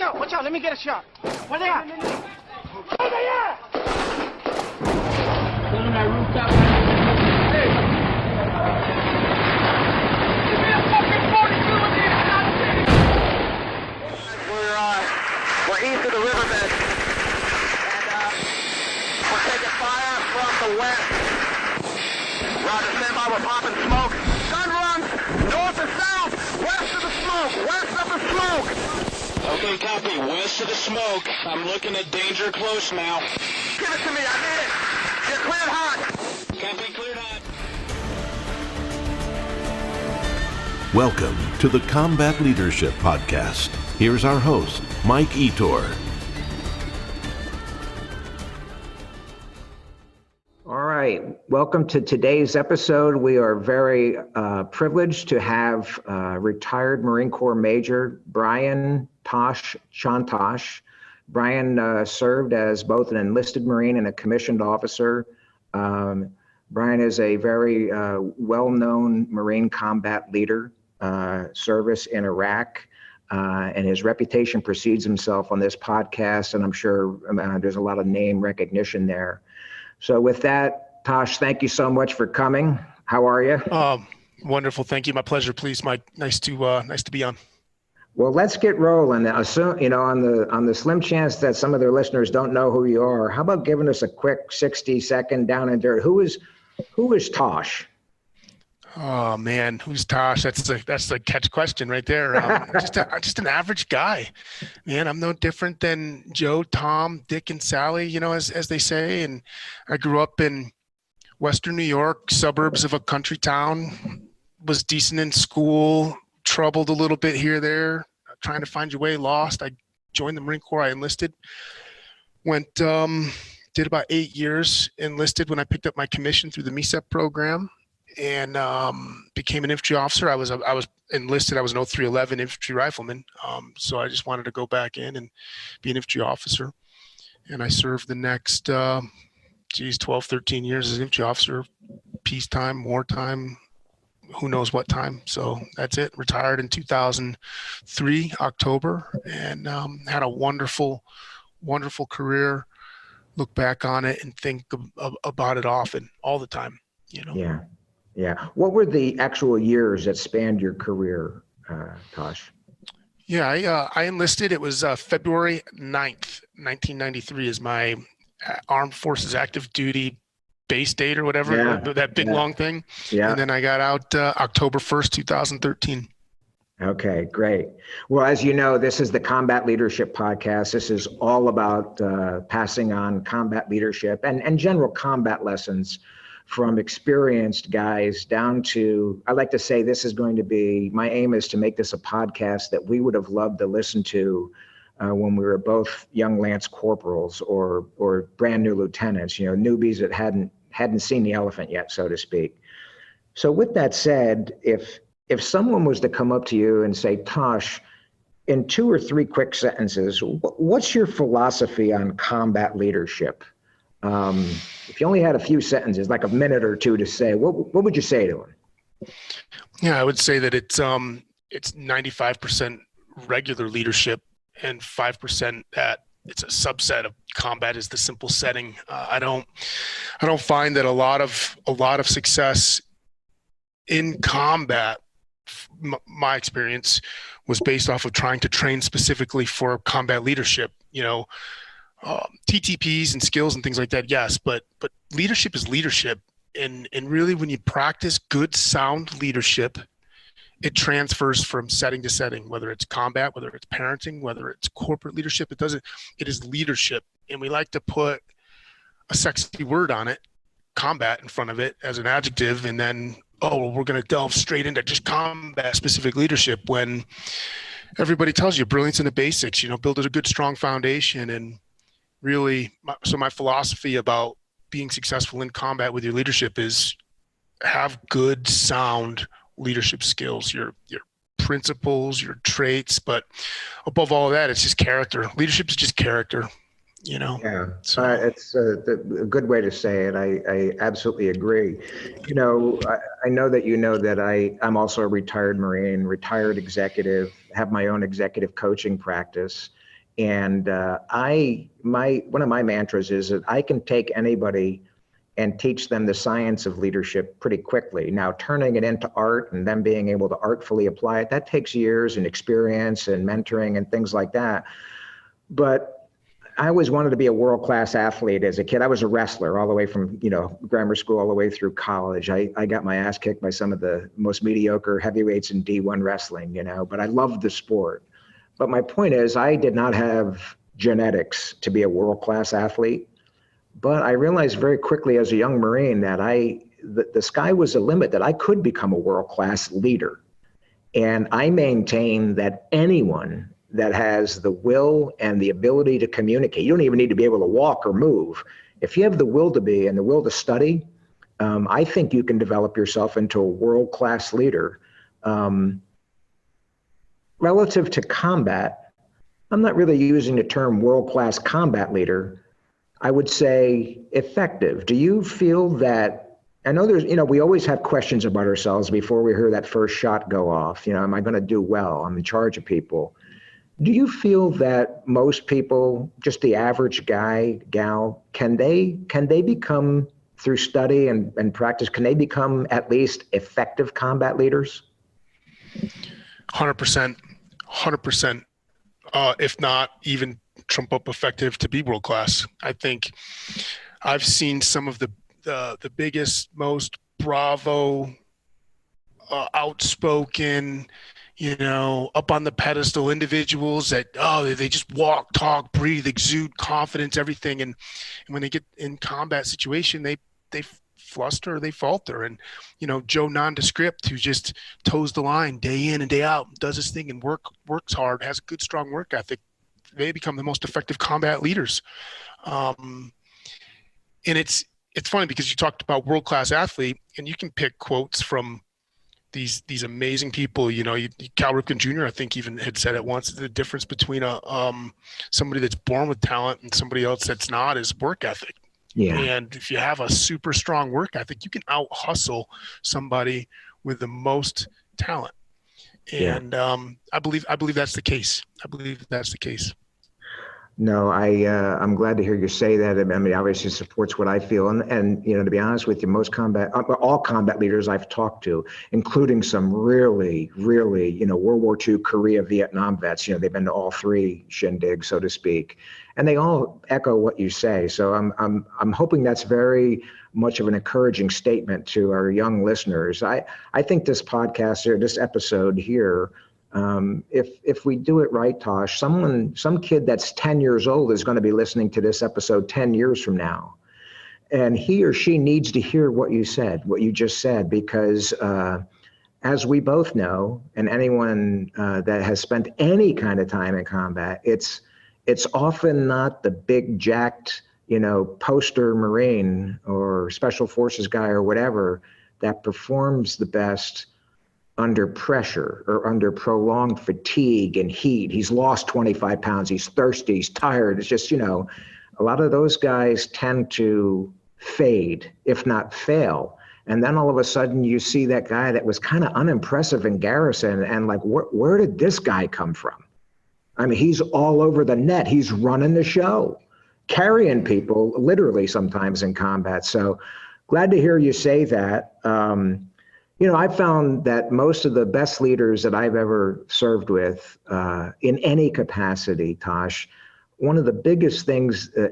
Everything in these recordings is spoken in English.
Watch out, let me get a shot. Where they at? Where they at? On that rooftop. Hey! Give me a fucking 42 in here, not a city! We're east of the riverbed, and we're taking fire from the west. Roger, stand by, we're popping smoke. Gun runs north and south, west of the smoke, west of the smoke. Okay, copy. West of the smoke. I'm looking at danger close now. Give it to me, I need it. You're cleared hot. Copy, cleared hot. Welcome to the Combat Leadership Podcast. Here's our host, Mike Etor. All right. Welcome to today's episode. We are very privileged to have retired Marine Corps Major Brian Chontosh. Brian served as both an enlisted Marine and a commissioned officer. Brian is a very well-known Marine combat leader, service in Iraq, and his reputation precedes himself on this podcast, and I'm sure there's a lot of name recognition there. So with that, Tosh, thank you so much for coming. How are you? Wonderful. Thank you. My pleasure. Please, Mike. Nice to be on. Well, let's get rolling. Assume, on the slim chance that some of their listeners don't know who you are, how about giving us a quick 60-second down and dirt? Who is Tosh? Oh man, who's Tosh? That's the catch question right there. Just an average guy, man. I'm no different than Joe, Tom, Dick, and Sally, as they say. And I grew up in Western New York, suburbs of a country town. Was decent in school, troubled a little bit here, there, trying to find your way, lost. I joined the Marine Corps. I enlisted. Did about 8 years enlisted when I picked up my commission through the MESEP program. And became an infantry officer. I was enlisted. I was an 0311 infantry rifleman. So I just wanted to go back in and be an infantry officer. And I served the next 12, 13 years as an infantry officer, peacetime, wartime, who knows what time. So that's it. Retired in 2003, October, and had a wonderful, wonderful career. Look back on it and think about it often, all the time, Yeah. What were the actual years that spanned your career, Tosh? Yeah, I enlisted. It was February 9th, 1993 is my Armed Forces active duty base date or whatever, that big long thing. Yeah. And then I got out October 1st, 2013. Okay, great. Well, as you know, this is the Combat Leadership Podcast. This is all about passing on combat leadership and general combat lessons from experienced guys down to, I like to say this is going to be, my aim is to make this a podcast that we would have loved to listen to when we were both young lance corporals or brand new lieutenants, newbies that hadn't seen the elephant yet, so to speak. So with that said, if someone was to come up to you and say, Tosh, in 2 or 3 quick sentences, what's your philosophy on combat leadership? If you only had a few sentences, like a minute or two to say, what would you say to him? Yeah, I would say that it's 95% regular leadership and 5% that it's a subset of combat is the simple setting. I don't find that a lot of success in combat, my experience was based off of trying to train specifically for combat leadership, TTPs and skills and things like that. Yes. But leadership is leadership. And really when you practice good, sound leadership, it transfers from setting to setting, whether it's combat, whether it's parenting, whether it's corporate leadership, it is leadership. And we like to put a sexy word on it, combat in front of it as an adjective. And then, we're going to delve straight into just combat specific leadership when everybody tells you brilliance in the basics, build a good, strong foundation. And really, so my philosophy about being successful in combat with your leadership is have good, sound leadership skills, your principles, your traits, but above all of that, it's just character. Leadership is just character. Yeah, So it's a good way to say it. I absolutely agree. I know that I'm also a retired Marine, retired executive, have my own executive coaching practice. And one of my mantras is that I can take anybody and teach them the science of leadership pretty quickly. Now, turning it into art and them being able to artfully apply it, that takes years and experience and mentoring and things like that. But I always wanted to be a world-class athlete as a kid. I was a wrestler all the way from, grammar school all the way through college. I got my ass kicked by some of the most mediocre heavyweights in D1 wrestling, but I loved the sport. But my point is, I did not have genetics to be a world-class athlete. But I realized very quickly as a young Marine that the sky was the limit, that I could become a world-class leader. And I maintain that anyone that has the will and the ability to communicate, you don't even need to be able to walk or move. If you have the will to be and the will to study, I think you can develop yourself into a world-class leader. Relative to combat, I'm not really using the term world-class combat leader. I would say effective. Do you feel that, I know we always have questions about ourselves before we hear that first shot go off. Am I going to do well? I'm in charge of people. Do you feel that most people, just the average guy, gal, can they become, through study and practice, can they become at least effective combat leaders? 100%, 100%. If not even trump up effective to be world class. I think I've seen some of the biggest, most bravo, outspoken, up on the pedestal individuals that, they just walk, talk, breathe, exude confidence, everything. And when they get in combat situation, they fluster, they falter. And, Joe Nondescript, who just toes the line day in and day out, does his thing and works hard, has a good, strong work ethic, they become the most effective combat leaders. And it's funny because you talked about world-class athlete, and you can pick quotes from these amazing people. Cal Ripken Jr., I think, even had said it once, the difference between somebody that's born with talent and somebody else that's not is work ethic. Yeah. And if you have a super strong work ethic, you can out hustle somebody with the most talent. And I believe that's the case. No, I'm glad to hear you say that. I mean, obviously supports what I feel. And to be honest with you, all combat leaders I've talked to, including some really, really, World War II, Korea, Vietnam vets, they've been to all three shindigs, so to speak. And they all echo what you say. So I'm hoping that's very much of an encouraging statement to our young listeners. I think this podcast or this episode here, if we do it right, Tosh, some kid that's 10 years old is going to be listening to this episode 10 years from now. And he or she needs to hear what you just said, because as we both know, and anyone that has spent any kind of time in combat, it's often not the big jacked, poster Marine or Special Forces guy or whatever that performs the best under pressure or under prolonged fatigue and heat. He's lost 25 pounds. He's thirsty. He's tired. It's just, a lot of those guys tend to fade, if not fail. And then all of a sudden you see that guy that was kind of unimpressive in garrison and like, where did this guy come from? I mean, he's all over the net. He's running the show, carrying people literally sometimes in combat. So glad to hear you say that. I found that most of the best leaders that I've ever served with in any capacity, Tosh, one of the biggest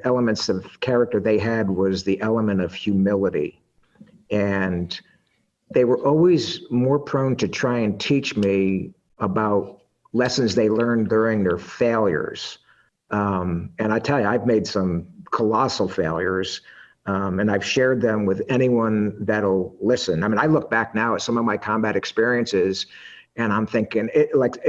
elements of character they had was the element of humility. And they were always more prone to try and teach me about lessons they learned during their failures. And I tell you, I've made some colossal failures. And I've shared them with anyone that'll listen. I mean, I look back now at some of my combat experiences and I'm thinking,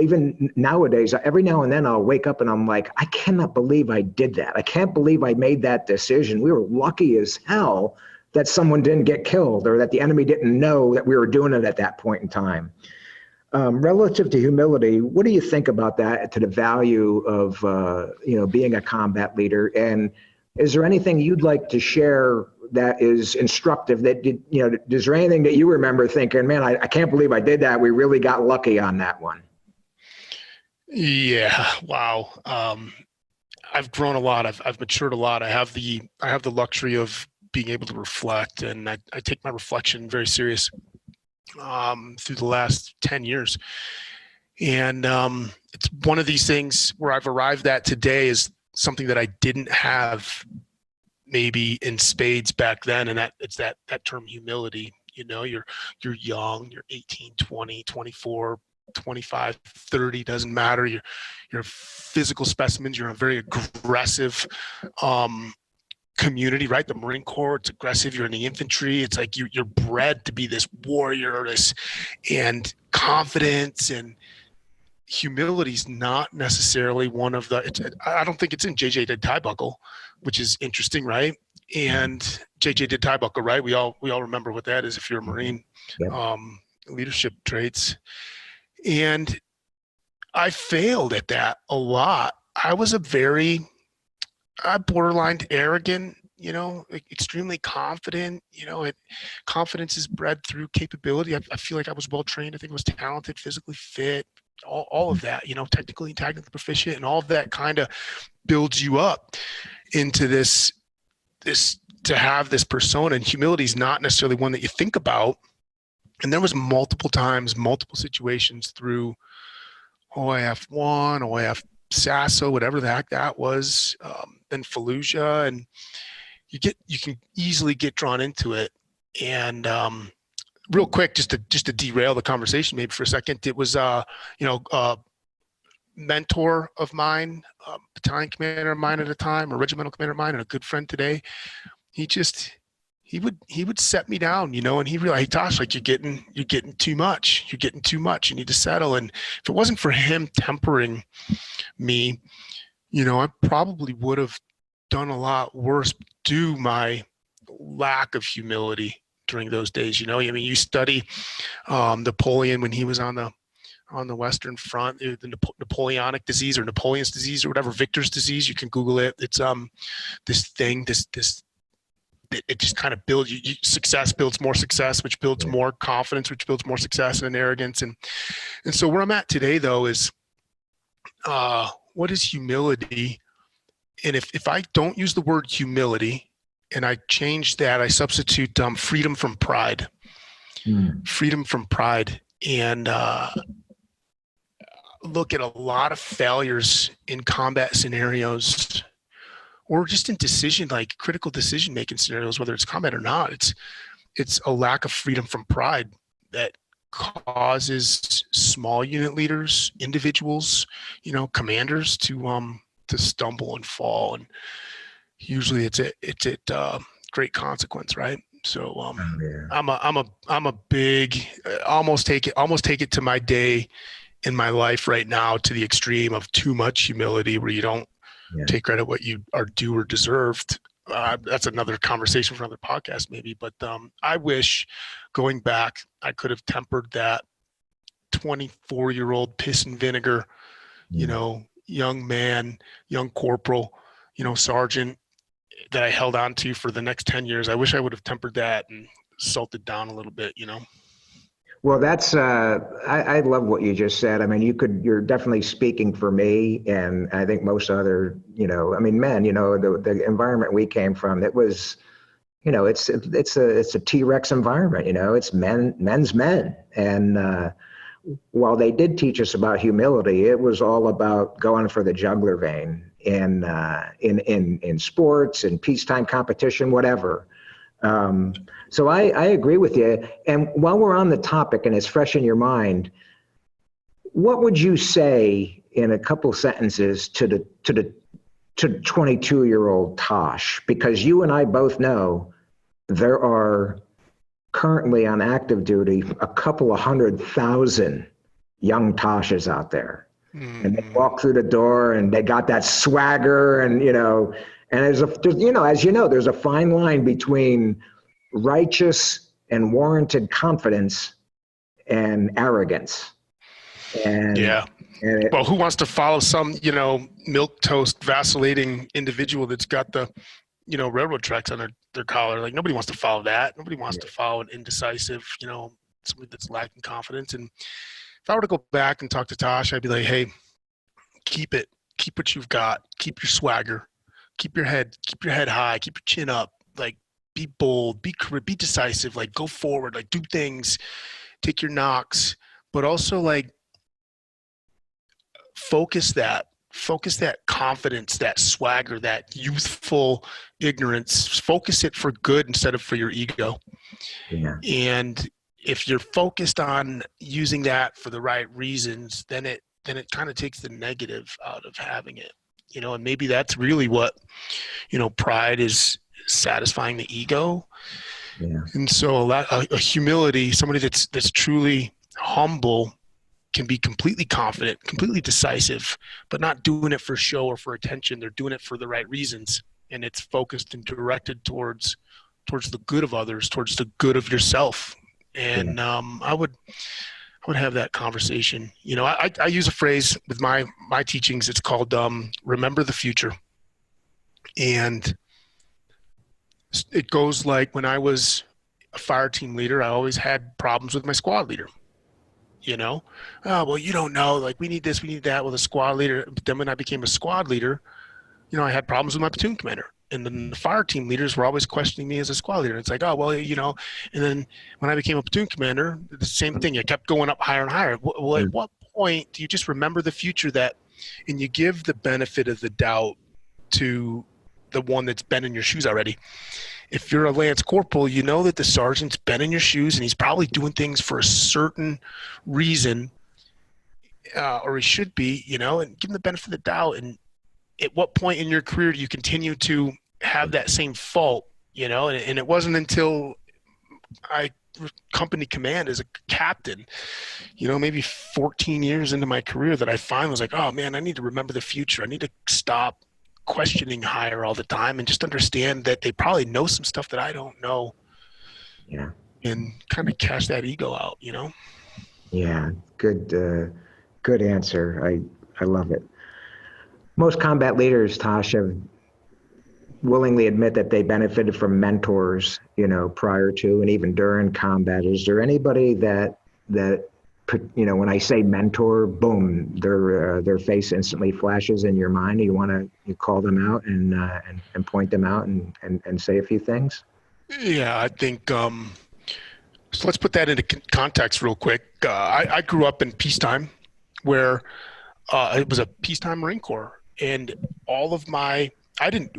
even nowadays, every now and then I'll wake up and I'm like, I cannot believe I did that. I can't believe I made that decision. We were lucky as hell that someone didn't get killed or that the enemy didn't know that we were doing it at that point in time. Relative to humility, what do you think about that, to the value of, being a combat leader? And is there anything you'd like to share that is instructive is there anything that you remember thinking, man, I can't believe I did that. We really got lucky on that one. Yeah. Wow. I've grown a lot. I've matured a lot. I have the luxury of being able to reflect, and I take my reflection very serious through the last 10 years. And it's one of these things where I've arrived at today is something that I didn't have maybe in spades back then. And it's that term humility. You're young, you're 18, 20, 24, 25, 30, doesn't matter. You're physical specimens. You're a very aggressive community, right? The Marine Corps, it's aggressive. You're in the infantry. It's like you're bred to be this warrior, and confidence and humility is not necessarily one of I don't think it's in JJ did tie buckle, which is interesting, right? And JJ did tie buckle, right? We all remember what that is if you're a Marine. Yep. Leadership traits. And I failed at that a lot. I was borderline arrogant, extremely confident. Confidence is bred through capability. I feel like I was well trained. I think I was talented, physically fit, all of that, technically and technically proficient, and all of that kind of builds you up into this to have this persona. And humility is not necessarily one that you think about. And there was multiple times, multiple situations through OIF 1, OIF Sasso, whatever the heck that was, then Fallujah, and you can easily get drawn into it. And real quick, just to derail the conversation maybe for a second, it was mentor of mine, battalion commander of mine at a time, a regimental commander of mine, and a good friend today. He would set me down, and he realized, hey, Tosh, like you're getting too much. You're getting too much. You need to settle. And if it wasn't for him tempering me, I probably would have done a lot worse due my lack of humility during those days. You study Napoleon when he was on the Western Front, the Napoleonic disease or Napoleon's disease or whatever, Victor's disease. You can Google it. It's it just kind of builds you. Success builds more success, which builds more confidence, which builds more success and arrogance. And so where I'm at today, though, is what is humility? And if I don't use the word humility and I change that, I substitute freedom from pride. Freedom from pride. And look at a lot of failures in combat scenarios, or just in critical decision-making scenarios, whether it's combat or not. It's a lack of freedom from pride that causes small unit leaders, individuals, commanders to stumble and fall. And usually it's at great consequence, right? So I'm a big, almost take it to my day in my life right now to the extreme of too much humility, where you don't take credit what you are due or deserved. That's another conversation for another podcast maybe, but I wish, going back, I could have tempered that 24-year-old piss and vinegar, young man, young corporal, sergeant that I held on to for the next 10 years. I wish I would have tempered that and salted down a little bit, Well, that's, I love what you just said. I mean, you're definitely speaking for me, and I think most other, men, the environment we came from, it was, it's a T-Rex environment, it's men's men. And while they did teach us about humility, it was all about going for the jugular vein in sports and peacetime competition, whatever. So I agree with you. And while we're on the topic and it's fresh in your mind, what would you say in a couple sentences to 22-year-old Tosh? Because you and I both know there are currently on active duty a couple of 100,000 young Toshes out there. And they walk through the door and they got that swagger, and there's there's a fine line between righteous and warranted confidence and arrogance. And Yeah. and Well, who wants to follow some, milk toast vacillating individual that's got the, railroad tracks on their collar? Like, nobody wants to follow that. Nobody wants to follow an indecisive, somebody that's lacking confidence. And if I were to go back and talk to Tosh, I'd be like, hey, keep it. Keep what you've got. Keep your swagger. Keep your head high. Keep your chin up. Like, be bold. Be decisive. Like, go forward. Like, do things. Take your knocks. But also, like, focus that confidence, that swagger, that youthful ignorance. Focus it for good instead of for your ego. Yeah. And if you're focused on using that for the right reasons, then it kind of takes the negative out of having it, and maybe that's really what, pride is satisfying the ego. Yeah. And so a humility, somebody that's truly humble can be completely confident, completely decisive, but not doing it for show or for attention. They're doing it for the right reasons. And it's focused and directed towards the good of others, towards the good of yourself. And I would have that conversation. I use a phrase with my teachings. It's called remember the future. And it goes like, when I was a fire team leader, I always had problems with my squad leader. Oh, well, you don't know, like, we need this, we need that with a squad leader. But then when I became a squad leader, I had problems with my platoon commander. And then the fire team leaders were always questioning me as a squad leader. It's like, oh, well, and then when I became a platoon commander, the same thing. It kept going up higher and higher. Well, at what point do you just remember the future and you give the benefit of the doubt to the one that's been in your shoes already? If you're a Lance Corporal, you know that the sergeant's been in your shoes and he's probably doing things for a certain reason, or he should be, and give him the benefit of the doubt. And at what point in your career do you continue to have that same fault, and it wasn't until I company command as a captain, maybe 14 years into my career, that I finally was like, oh man, I need to remember the future. I need to stop questioning higher all the time and just understand that they probably know some stuff that I don't know. Yeah. And kind of cash that ego out, Yeah. Good answer. I love it. Most combat leaders, Tosh, have willingly admit that they benefited from mentors, prior to and even during combat. Is there anybody that when I say mentor, boom, their face instantly flashes in your mind? You call them out and point them out and say a few things? Yeah, I think so let's put that into context real quick. I grew up in peacetime, where it was a peacetime Marine Corps, and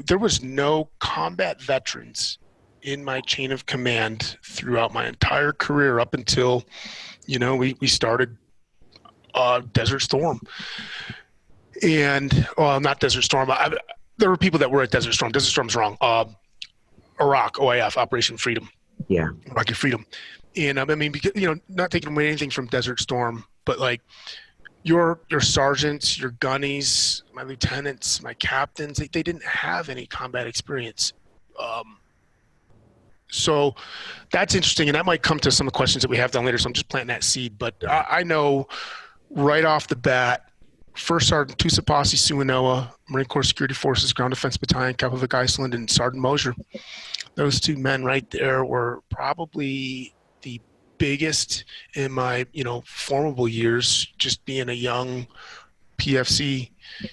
there was no combat veterans in my chain of command throughout my entire career up until, we started Desert Storm. And, well, not Desert Storm. There were people that were at Desert Storm. Desert Storm's wrong. Iraq, OIF, Operation Freedom. Yeah. Iraqi Freedom. And because, not taking away anything from Desert Storm, but like your sergeants, your gunnies, my lieutenants, my captains, they didn't have any combat experience. So that's interesting. And that might come to some of the questions that we have down later. So I'm just planting that seed. But I know right off the bat, First Sergeant Tusapasi Suinoa, Marine Corps Security Forces, Ground Defense Battalion, Kapovic, Iceland, and Sergeant Mosier. Those two men right there were probably the biggest in my, formable years, just being a young PFC,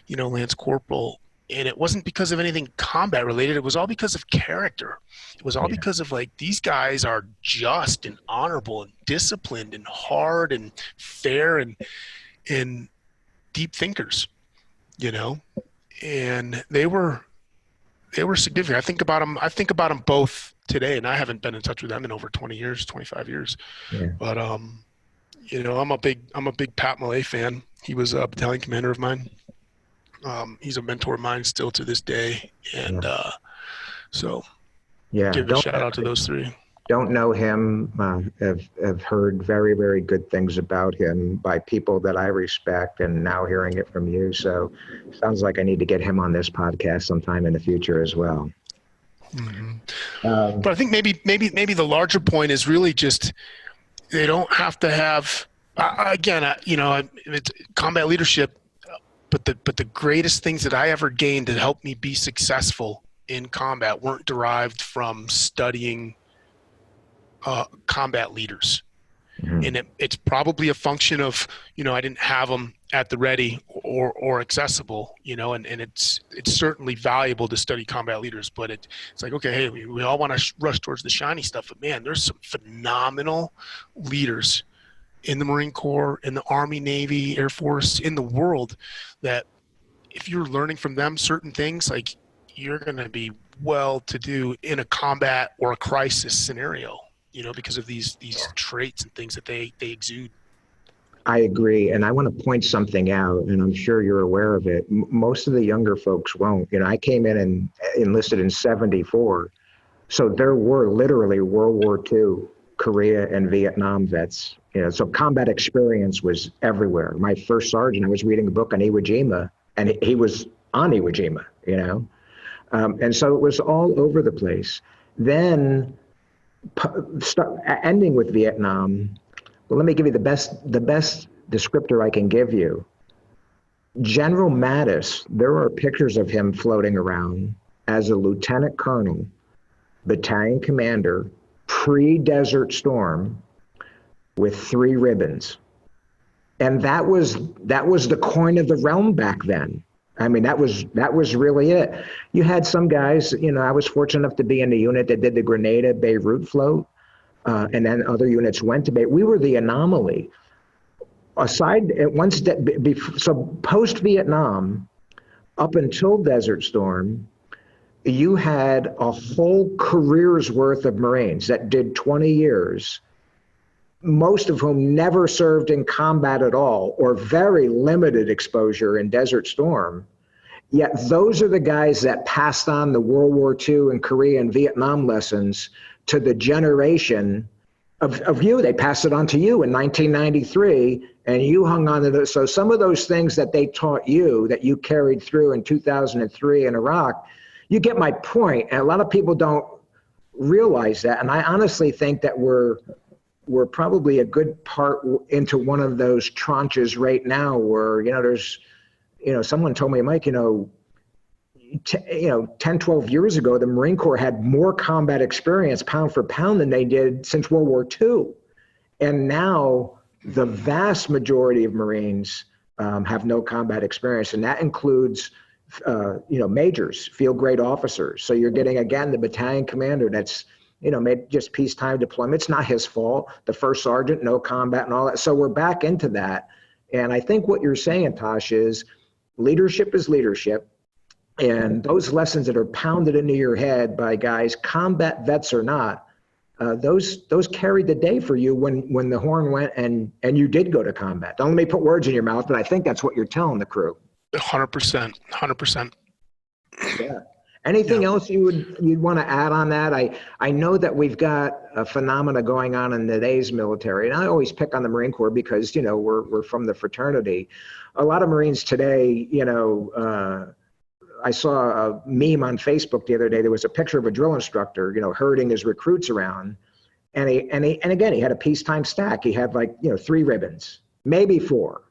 Lance Corporal. And it wasn't because of anything combat related. It was all because of character. It was all because of, like, these guys are just and honorable and disciplined and hard and fair and deep thinkers, and they were significant. I think about them both today, and I haven't been in touch with them in over 20 years, 25 years. Yeah. But I'm a big Pat Millay fan. He was a battalion commander of mine. He's a mentor of mine still to this day. And give a shout out to those three. Don't know him, have heard very, very good things about him by people that I respect, and now hearing it from you. So sounds like I need to get him on this podcast sometime in the future as well. Mm-hmm. But I think maybe the larger point is really just, they don't have to have It's combat leadership, but the greatest things that I ever gained that helped me be successful in combat weren't derived from studying combat leaders. Mhm. And it's probably a function of, I didn't have them at the ready or accessible, and it's certainly valuable to study combat leaders, but it's like, okay, hey, we all want to rush towards the shiny stuff, but man, there's some phenomenal leaders in the Marine Corps, in the Army, Navy, Air Force, in the world, that if you're learning from them certain things, like, you're going to be well to do in a combat or a crisis scenario, because of these traits and things that they exude. I agree. And I want to point something out, and I'm sure you're aware of it. Most of the younger folks won't. I came in and enlisted in 74. So there were literally World War II, Korea, and Vietnam vets. So combat experience was everywhere. My first sergeant, I was reading a book on Iwo Jima, and he was on Iwo Jima, and so it was all over the place. Then ending with Vietnam, well, let me give you the best descriptor I can give you. General Mattis, there are pictures of him floating around as a lieutenant colonel, battalion commander, pre-Desert Storm, with 3 ribbons. And that was the coin of the realm back then. I mean, that was really it. You had some guys, I was fortunate enough to be in the unit that did the Grenada Beirut float, and then other units went to Beirut. We were the anomaly. So post-Vietnam, up until Desert Storm, you had a whole career's worth of Marines that did 20 years, most of whom never served in combat at all, or very limited exposure in Desert Storm. Yet those are the guys that passed on the World War II and Korea and Vietnam lessons to the generation of you. They passed it on to you in 1993, and you hung on to those. So some of those things that they taught you, that you carried through in 2003 in Iraq, you get my point. And a lot of people don't realize that. And I honestly think that we're probably a good part into one of those tranches right now where, there's, someone told me, Mike, 10, 12 years ago, the Marine Corps had more combat experience pound for pound than they did since World War II. And now the vast majority of Marines have no combat experience. And that includes, majors, field grade officers. So you're getting, again, the battalion commander that's, made just peacetime deployment. It's not his fault. The first sergeant, no combat and all that. So we're back into that. And I think what you're saying, Tosh, is leadership is leadership. And those lessons that are pounded into your head by guys, combat vets or not, those carried the day for you when the horn went and you did go to combat. Don't let me put words in your mouth, but I think that's what you're telling the crew. 100%. Yeah. Anything else you'd want to add on that? I know that we've got a phenomena going on in today's military, and I always pick on the Marine Corps because, we're from the fraternity. A lot of Marines today, I saw a meme on Facebook the other day. There was a picture of a drill instructor, herding his recruits around. And again, he had a peacetime stack. He had 3 ribbons, maybe 4.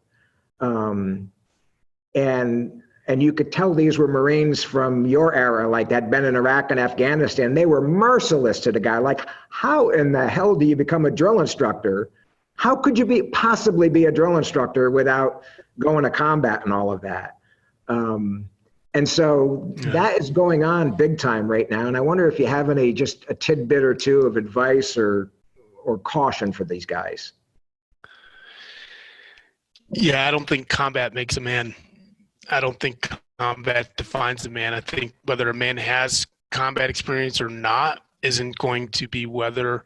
And you could tell these were Marines from your era, that had been in Iraq and Afghanistan. They were merciless to the guy. How in the hell do you become a drill instructor? How could you possibly be a drill instructor without going to combat and all of that? And so that is going on big time right now. And I wonder if you have just a tidbit or two of advice or caution for these guys. Yeah, I don't think combat makes a man. I don't think combat defines a man. I think whether a man has combat experience or not isn't going to be or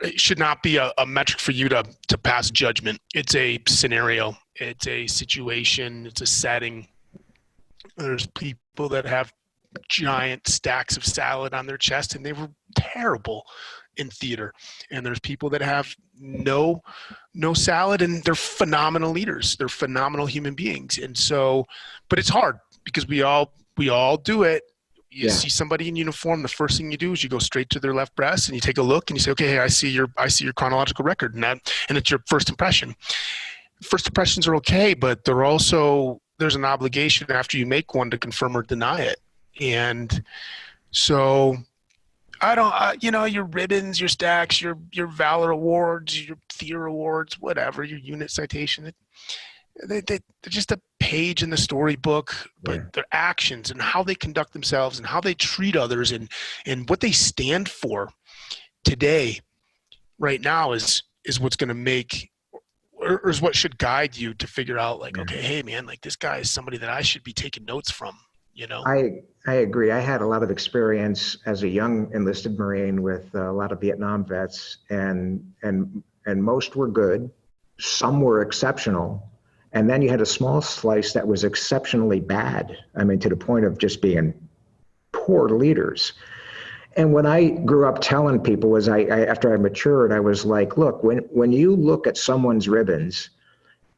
it should not be a metric for you to pass judgment. It's a scenario. It's a situation. It's a setting. There's people that have giant stacks of salad on their chest and they were terrible in theater. And there's people that have no salad and they're phenomenal leaders. They're phenomenal human beings. And so, but it's hard because we all do it. You see somebody in uniform, the first thing you do is you go straight to their left breast and you take a look and you say, okay, hey, I see your chronological record, and it's your first impression. First impressions are okay, but there's an obligation after you make one to confirm or deny it. And so your ribbons, your stacks, your Valor Awards, your Theater Awards, whatever, your unit citation, they're just a page in the storybook, but their actions and how they conduct themselves and how they treat others and what they stand for today, right now, is what's going to make, or is what should guide you to figure out, like, okay, hey man, like this guy is somebody that I should be taking notes from, I agree. I had a lot of experience as a young enlisted Marine with a lot of Vietnam vets, and most were good. Some were exceptional. And then you had a small slice that was exceptionally bad. I mean, to the point of just being poor leaders. And when I grew up telling people, after I matured, I was like, look, when you look at someone's ribbons,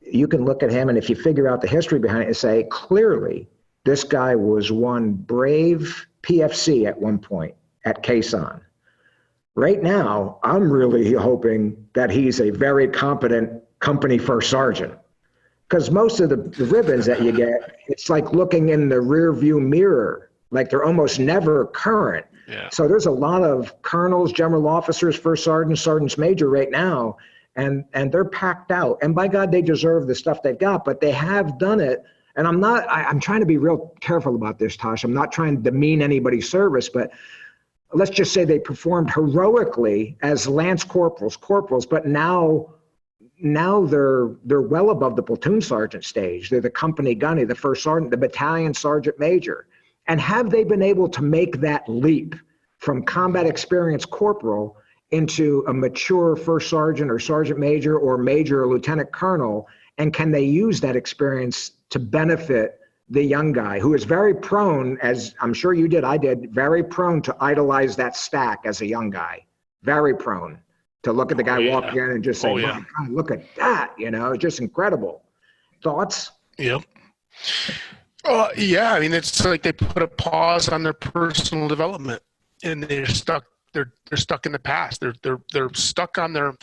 you can look at him, and if you figure out the history behind it and say, clearly, this guy was one brave PFC at one point at Quezon. Right now, I'm really hoping that he's a very competent company first sergeant. Because most of the ribbons that you get, it's like looking in the rear view mirror, like they're almost never current. Yeah. So there's a lot of colonels, general officers, first sergeants, sergeants major right now, and they're packed out. And by God, they deserve the stuff they've got, but they have done it. And I'm trying to be real careful about this, Tosh. I'm not trying to demean anybody's service, but let's just say they performed heroically as lance corporals, but now they're well above the platoon sergeant stage. They're the company gunny, the first sergeant, the battalion sergeant major. And have they been able to make that leap from combat experience corporal into a mature first sergeant or sergeant major or major or lieutenant colonel? And can they use that experience to benefit the young guy who is very prone, as I'm sure you did, I did, very prone to idolize that stack as a young guy, very prone to look at the guy walk in and just say, my God, look at that, it's just incredible. Thoughts? Yep. I mean, it's like they put a pause on their personal development and they're stuck in the past. They're stuck on their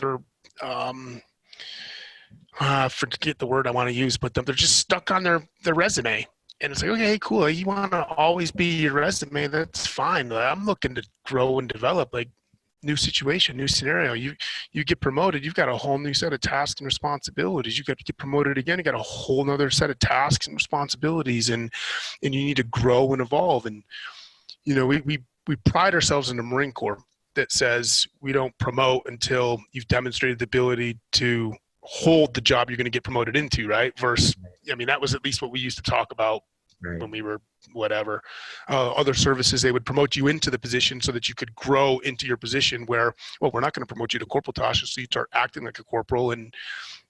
forget the word I want to use, but they're just stuck on their resume. And it's like, okay, cool. You want to always be your resume. That's fine. I'm looking to grow and develop, like new situation, new scenario. You get promoted. You've got a whole new set of tasks and responsibilities. You got to get promoted again. You got a whole nother set of tasks and responsibilities, and you need to grow and evolve. And, we pride ourselves in the Marine Corps that says we don't promote until you've demonstrated the ability to hold the job you're going to get promoted into, right? Versus, I mean, that was at least what we used to talk about when we were whatever. Other services, they would promote you into the position so that you could grow into your position where, well, we're not going to promote you to Corporal Tosh, so you start acting like a corporal and,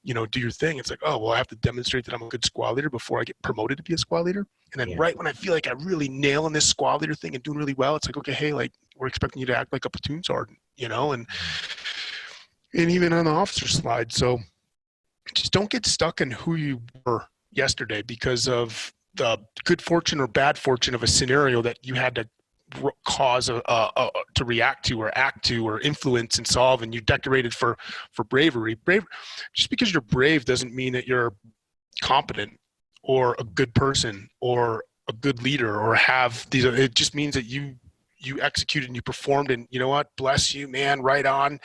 do your thing. It's like, oh, well, I have to demonstrate that I'm a good squad leader before I get promoted to be a squad leader. And then right when I feel like I'm really nailing this squad leader thing and doing really well, it's like, okay, hey, like we're expecting you to act like a platoon sergeant, and even on the officer slide. So just don't get stuck in who you were yesterday because of the good fortune or bad fortune of a scenario that you had to cause to react to or act to or influence and solve, and you decorated for bravery. Just because you're brave doesn't mean that you're competent or a good person or a good leader or have these. It just means that you executed and you performed, and you know what? Bless you, man. Right on.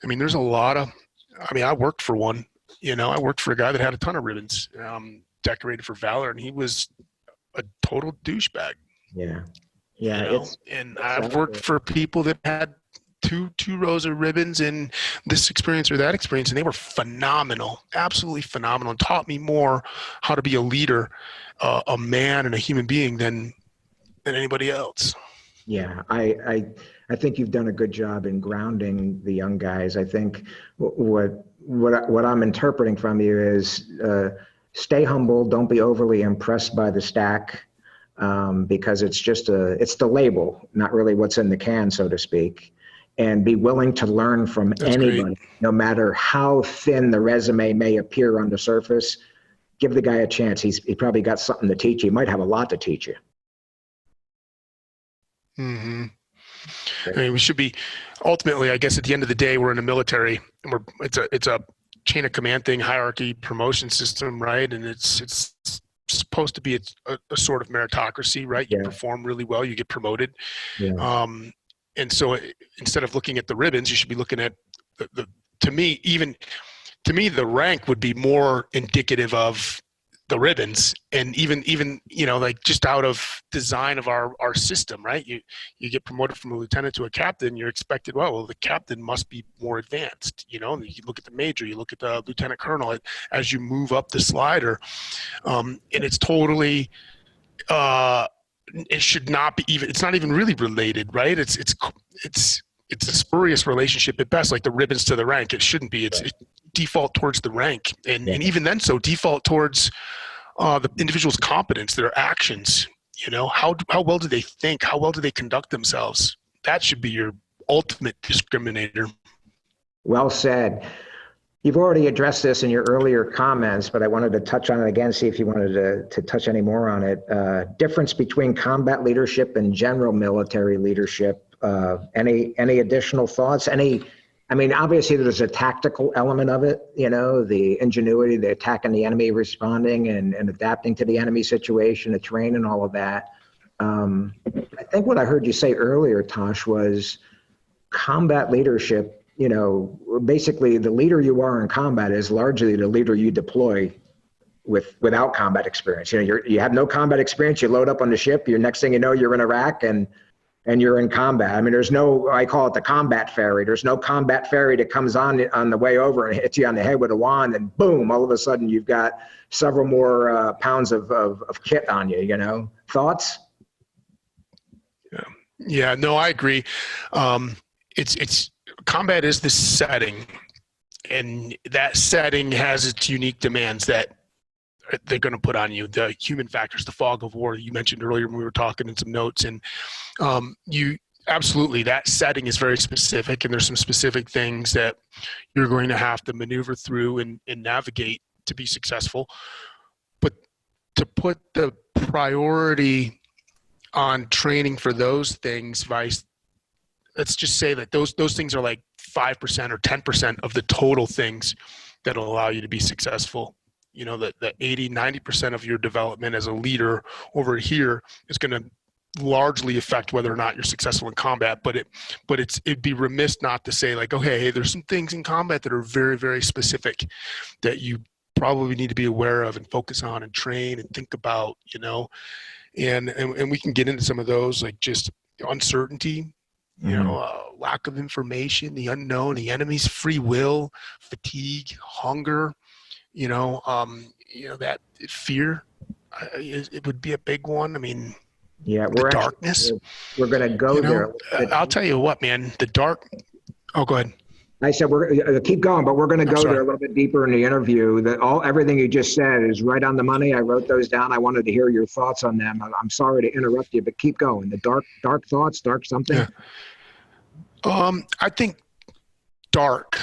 I mean, there's a lot of. I mean, I worked for one. I worked for a guy that had a ton of ribbons, decorated for valor, and he was a total douchebag. Yeah. And I've worked for people that had two rows of ribbons in this experience or that experience, and they were phenomenal, absolutely phenomenal, and taught me more how to be a leader, a man, and a human being than anybody else. Yeah, I think you've done a good job in grounding the young guys. I think what I'm interpreting from you is stay humble. Don't be overly impressed by the stack, because it's the label, not really what's in the can, so to speak. And be willing to learn from anybody, great. No matter how thin the resume may appear on the surface. Give the guy a chance. He probably got something to teach you. He might have a lot to teach you. Mm-hmm. I mean, we should be ultimately, I guess, at the end of the day, we're in the military, and it's a chain of command thing, hierarchy, promotion system, right? And it's supposed to be a sort of meritocracy, right? You perform really well, you get promoted. Yeah. And so instead of looking at the ribbons, you should be looking at to me, the rank would be more indicative of the ribbons, and even like just out of design of our system, right? You get promoted from a lieutenant to a captain, you're expected, well, the captain must be more advanced, you look at the major, you look at the lieutenant colonel as you move up the slider, and it's totally it should not be even, it's not even really related, right? It's a spurious relationship at best, like the ribbons to the rank. It shouldn't be. It's default towards the rank, and even then, so default towards the individual's competence, their actions. How well do they think? How well do they conduct themselves? That should be your ultimate discriminator. Well said. You've already addressed this in your earlier comments, but I wanted to touch on it again, see if you wanted to touch any more on it. Difference between combat leadership and general military leadership. Any additional thoughts? Obviously there's a tactical element of it, the ingenuity, the attacking the enemy, responding and adapting to the enemy situation, the terrain and all of that. I think what I heard you say earlier, Tosh, was combat leadership, basically the leader you are in combat is largely the leader you deploy without combat experience. You have no combat experience, you load up on the ship, next thing you know, you're in Iraq and you're in combat. There's no, I call it the combat ferry. There's no combat ferry that comes on the way over and hits you on the head with a wand, and boom, all of a sudden you've got several more pounds of kit on you, Thoughts? Yeah, no, I agree. It's combat is the setting, and that setting has its unique demands that they're going to put on you. The human factors, the fog of war you mentioned earlier when we were talking in some notes, and you absolutely, that setting is very specific, and there's some specific things that you're going to have to maneuver through and navigate to be successful. But to put the priority on training for those things, let's just say that those things are like 5% or 10% of the total things that will allow you to be successful. That 80, 90% of your development as a leader over here is going to largely affect whether or not you're successful in combat. But it'd be remiss not to say, like, okay, hey, there's some things in combat that are very, very specific that you probably need to be aware of and focus on and train and think about, and we can get into some of those, like just uncertainty, lack of information, the unknown, the enemy's free will, fatigue, hunger, that fear, it would be a big one. The darkness. We're going to go there. I'll tell you what, man, oh, go ahead. I said, we're keep going, but we're going to go there a little bit deeper in the interview. Everything you just said is right on the money. I wrote those down. I wanted to hear your thoughts on them. I'm sorry to interrupt you, but keep going. The dark thoughts, dark something. Yeah. I think dark,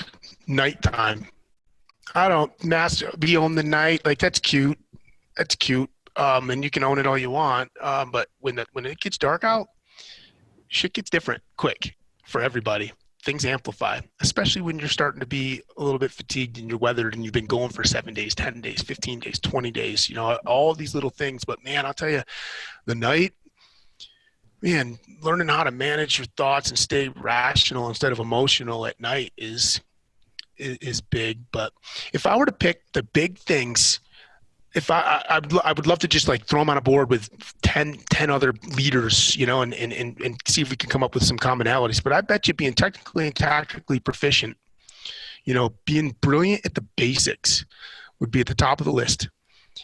nighttime. I don't be on the night. Like, that's cute. And you can own it all you want. But when it gets dark out, shit gets different quick for everybody. Things amplify, especially when you're starting to be a little bit fatigued and you're weathered and you've been going for 7 days, 10 days, 15 days, 20 days, all these little things. But man, I'll tell you, the night, man, learning how to manage your thoughts and stay rational instead of emotional at night is big. But if I were to pick the big things, I would love to just like throw them on a board with 10 other leaders, and see if we can come up with some commonalities. But I bet you being technically and tactically proficient, being brilliant at the basics would be at the top of the list.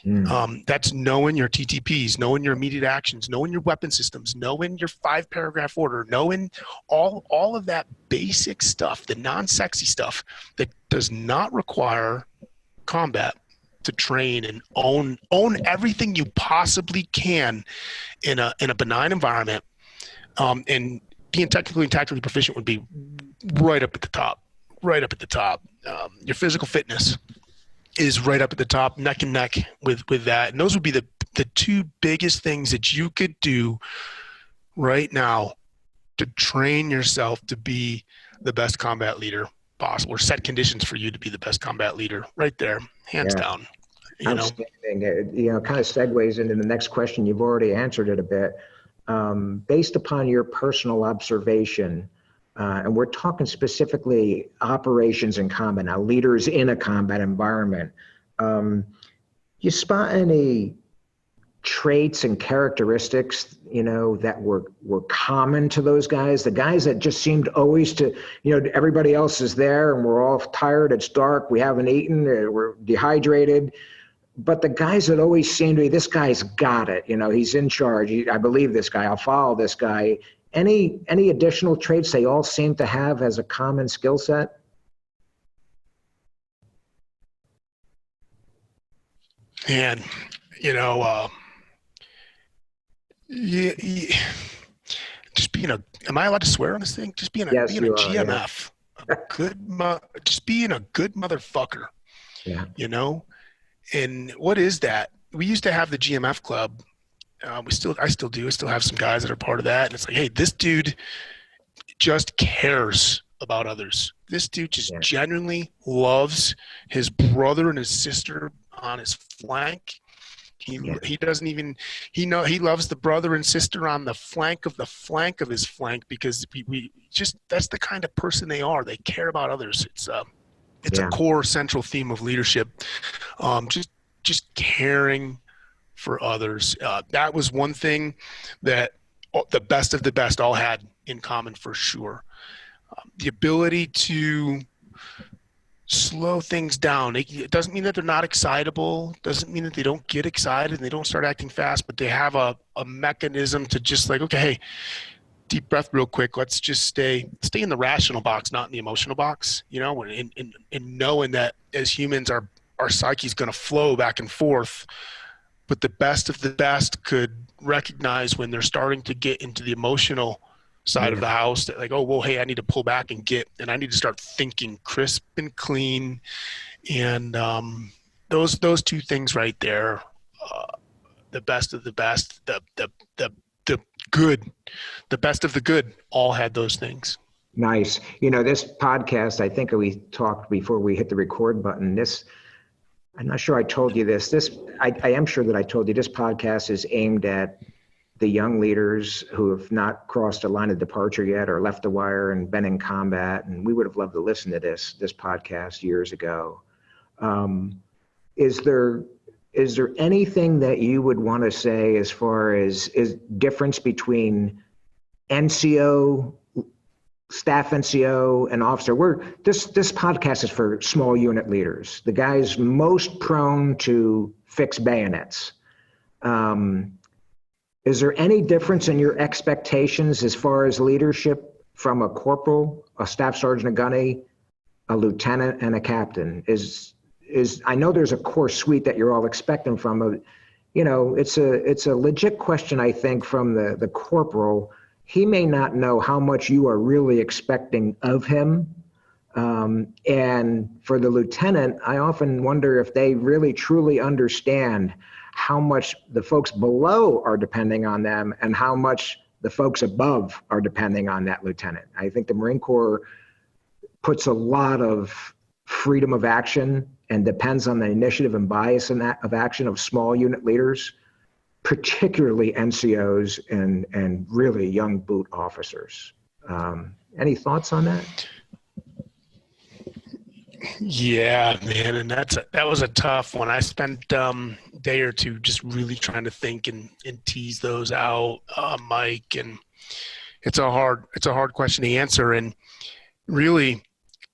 That's knowing your TTPs, knowing your immediate actions, knowing your weapon systems, knowing your 5-paragraph order, knowing all of that basic stuff, the non-sexy stuff that does not require combat to train and own everything you possibly can in a benign environment. And being technically and tactically proficient would be right up at the top. Your physical fitness is right up at the top, neck and neck with that. And those would be the two biggest things that you could do right now to train yourself to be the best combat leader possible, or set conditions for you to be the best combat leader right there, hands down. Outstanding. Kind of segues into the next question. You've already answered it a bit. Based upon your personal observation, and we're talking specifically operations in combat now, leaders in a combat environment, you spot any traits and characteristics, that were common to those guys, the guys that just seemed always to, everybody else is there and we're all tired, it's dark, we haven't eaten, we're dehydrated. But the guys that always seem to be, this guy's got it, he's in charge. I believe this guy, I'll follow this guy. Any additional traits they all seem to have as a common skill set? And, just being am I allowed to swear on this thing? Just being a GMF, just being a good motherfucker, And what is that? We used to have the GMF club. I still do. I still have some guys that are part of that. And it's like, hey, this dude just cares about others. This dude just genuinely loves his brother and his sister on his flank. He doesn't even, he loves the brother and sister on the flank of his flank, because we just, that's the kind of person they are. They care about others. It's a core central theme of leadership. Just caring for others. That was one thing that the best of the best all had in common, for sure. The ability to slow things down. It doesn't mean that they're not excitable. Doesn't mean that they don't get excited and they don't start acting fast, but they have a mechanism to just like, okay, hey, deep breath real quick. Let's just stay in the rational box, not in the emotional box, and knowing that as humans, our psyche's going to flow back and forth, but the best of the best could recognize when they're starting to get into the emotional side of the house, that like, oh, well, hey, I need to pull back and I need to start thinking crisp and clean. And those two things right there, the best of the best, the good, the best of the good, all had those things. Nice. This podcast, I think we talked before we hit the record button. I'm not sure I told you this. I am sure that I told you this podcast is aimed at the young leaders who have not crossed a line of departure yet or left the wire and been in combat. And we would have loved to listen to this podcast years ago. Is there anything that you would want to say as far as is difference between NCO, staff NCO, and officer? This podcast is for small unit leaders, the guys most prone to fix bayonets. Is there any difference in your expectations as far as leadership from a corporal, a staff sergeant, a gunny, a lieutenant, and a captain? I know there's a core suite that you're all expecting from. It's a legit question, I think, from the corporal. He may not know how much you are really expecting of him. And for the lieutenant, I often wonder if they really truly understand how much the folks below are depending on them and how much the folks above are depending on that lieutenant. I think the Marine Corps puts a lot of freedom of action and depends on the initiative and bias of action of small unit leaders, particularly NCOs and really young boot officers. Any thoughts on that? Yeah, man, and that was a tough one. I spent a day or two just really trying to think and tease those out, Mike. And it's a hard question to answer. And really,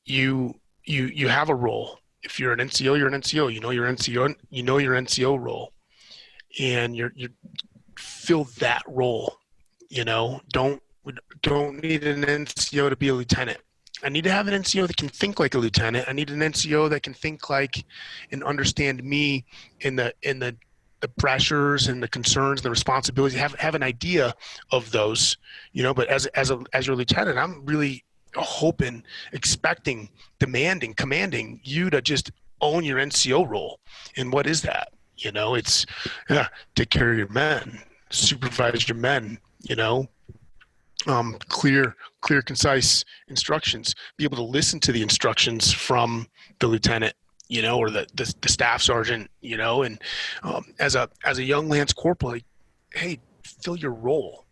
you have a role. If you're an NCO, you're an NCO. You know your NCO. You know your NCO role, and you fill that role. Don't need an NCO to be a lieutenant. I need to have an NCO that can think like a lieutenant. I need an NCO that can think like and understand me in the pressures and the concerns, the responsibilities. Have an idea of those, But as your lieutenant, I'm really hoping, expecting, demanding, commanding you to just own your NCO role. And what is that? It's take care of your men, supervise your men. clear, concise instructions, be able to listen to the instructions from the lieutenant, or the staff sergeant, and as a young Lance Corporal, like, hey, fill your role.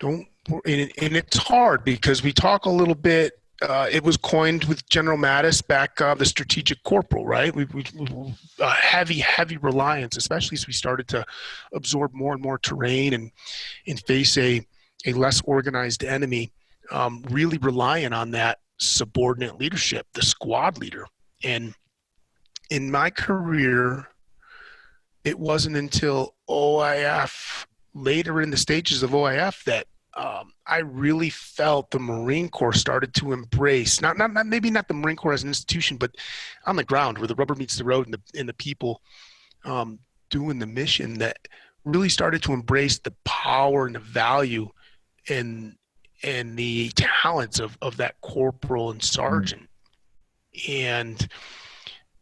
And it's hard because we talk a little bit. It was coined with General Mattis back, the strategic corporal, right? We heavy reliance, especially as we started to absorb more and more terrain and face a less organized enemy, really relying on that subordinate leadership, the squad leader. And in my career, it wasn't until OIF, later in the stages of OIF, that I really felt the Marine Corps started to embrace, maybe not the Marine Corps as an institution, but on the ground where the rubber meets the road and the people doing the mission, that really started to embrace the power and the value and the talents of that corporal and sergeant, and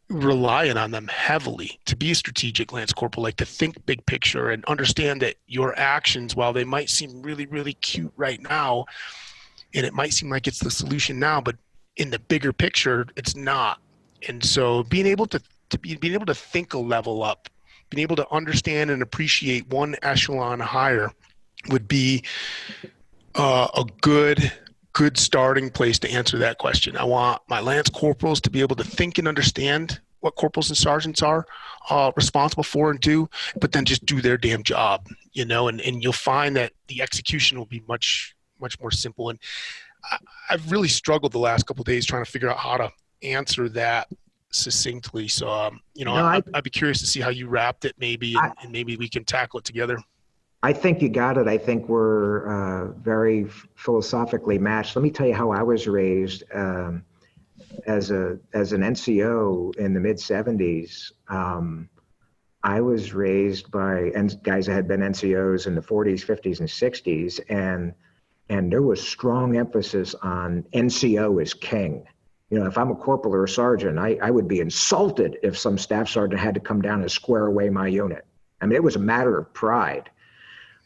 relying on them heavily to be a strategic Lance Corporal, like to think big picture and understand that your actions, while they might seem really, really cute right now, and it might seem like it's the solution now, but in the bigger picture, it's not. And so being able to think a level up, being able to understand and appreciate one echelon higher would be a good starting place to answer that question. I want my Lance Corporals to be able to think and understand what corporals and sergeants are responsible for and do, but then just do their damn job, and you'll find that the execution will be much, much more simple. And I've really struggled the last couple of days trying to figure out how to answer that succinctly. So, I'd be curious to see how you wrapped it, maybe, and maybe we can tackle it together. I think you got it. I think we're very philosophically matched. Let me tell you how I was raised as an NCO in the mid 70s. I was raised by guys that had been NCOs in the 40s, 50s, and 60s, and there was strong emphasis on NCO is king. If I'm a corporal or a sergeant, I would be insulted if some staff sergeant had to come down and square away my unit. I mean, it was a matter of pride.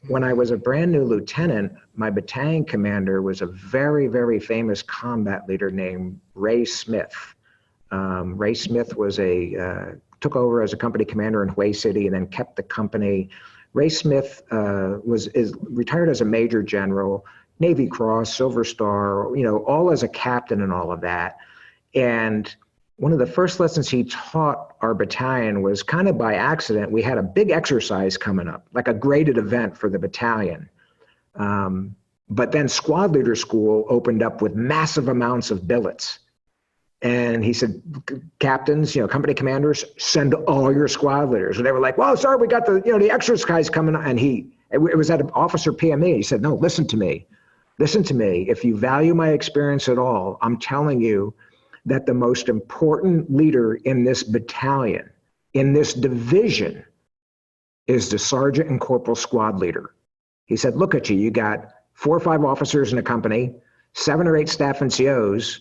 When I was a brand new lieutenant, my battalion commander was a very, very famous combat leader named Ray Smith. Ray Smith was took over as a company commander in Hawaii City and then kept the company. Ray Smith is retired as a major general, Navy Cross, Silver Star, all as a captain and all of that. And one of the first lessons he taught our battalion was kind of by accident. We had a big exercise coming up, like a graded event for the battalion. But then squad leader school opened up with massive amounts of billets. And he said, captains, company commanders, send all your squad leaders. And they were like, well, sir, we got the exercise coming up. And it was at an officer PME. He said, no, listen to me. If you value my experience at all, I'm telling you that the most important leader in this battalion, in this division, is the sergeant and corporal squad leader. He said, look at you, you got 4 or 5 officers in a company, 7 or 8 staff NCOs,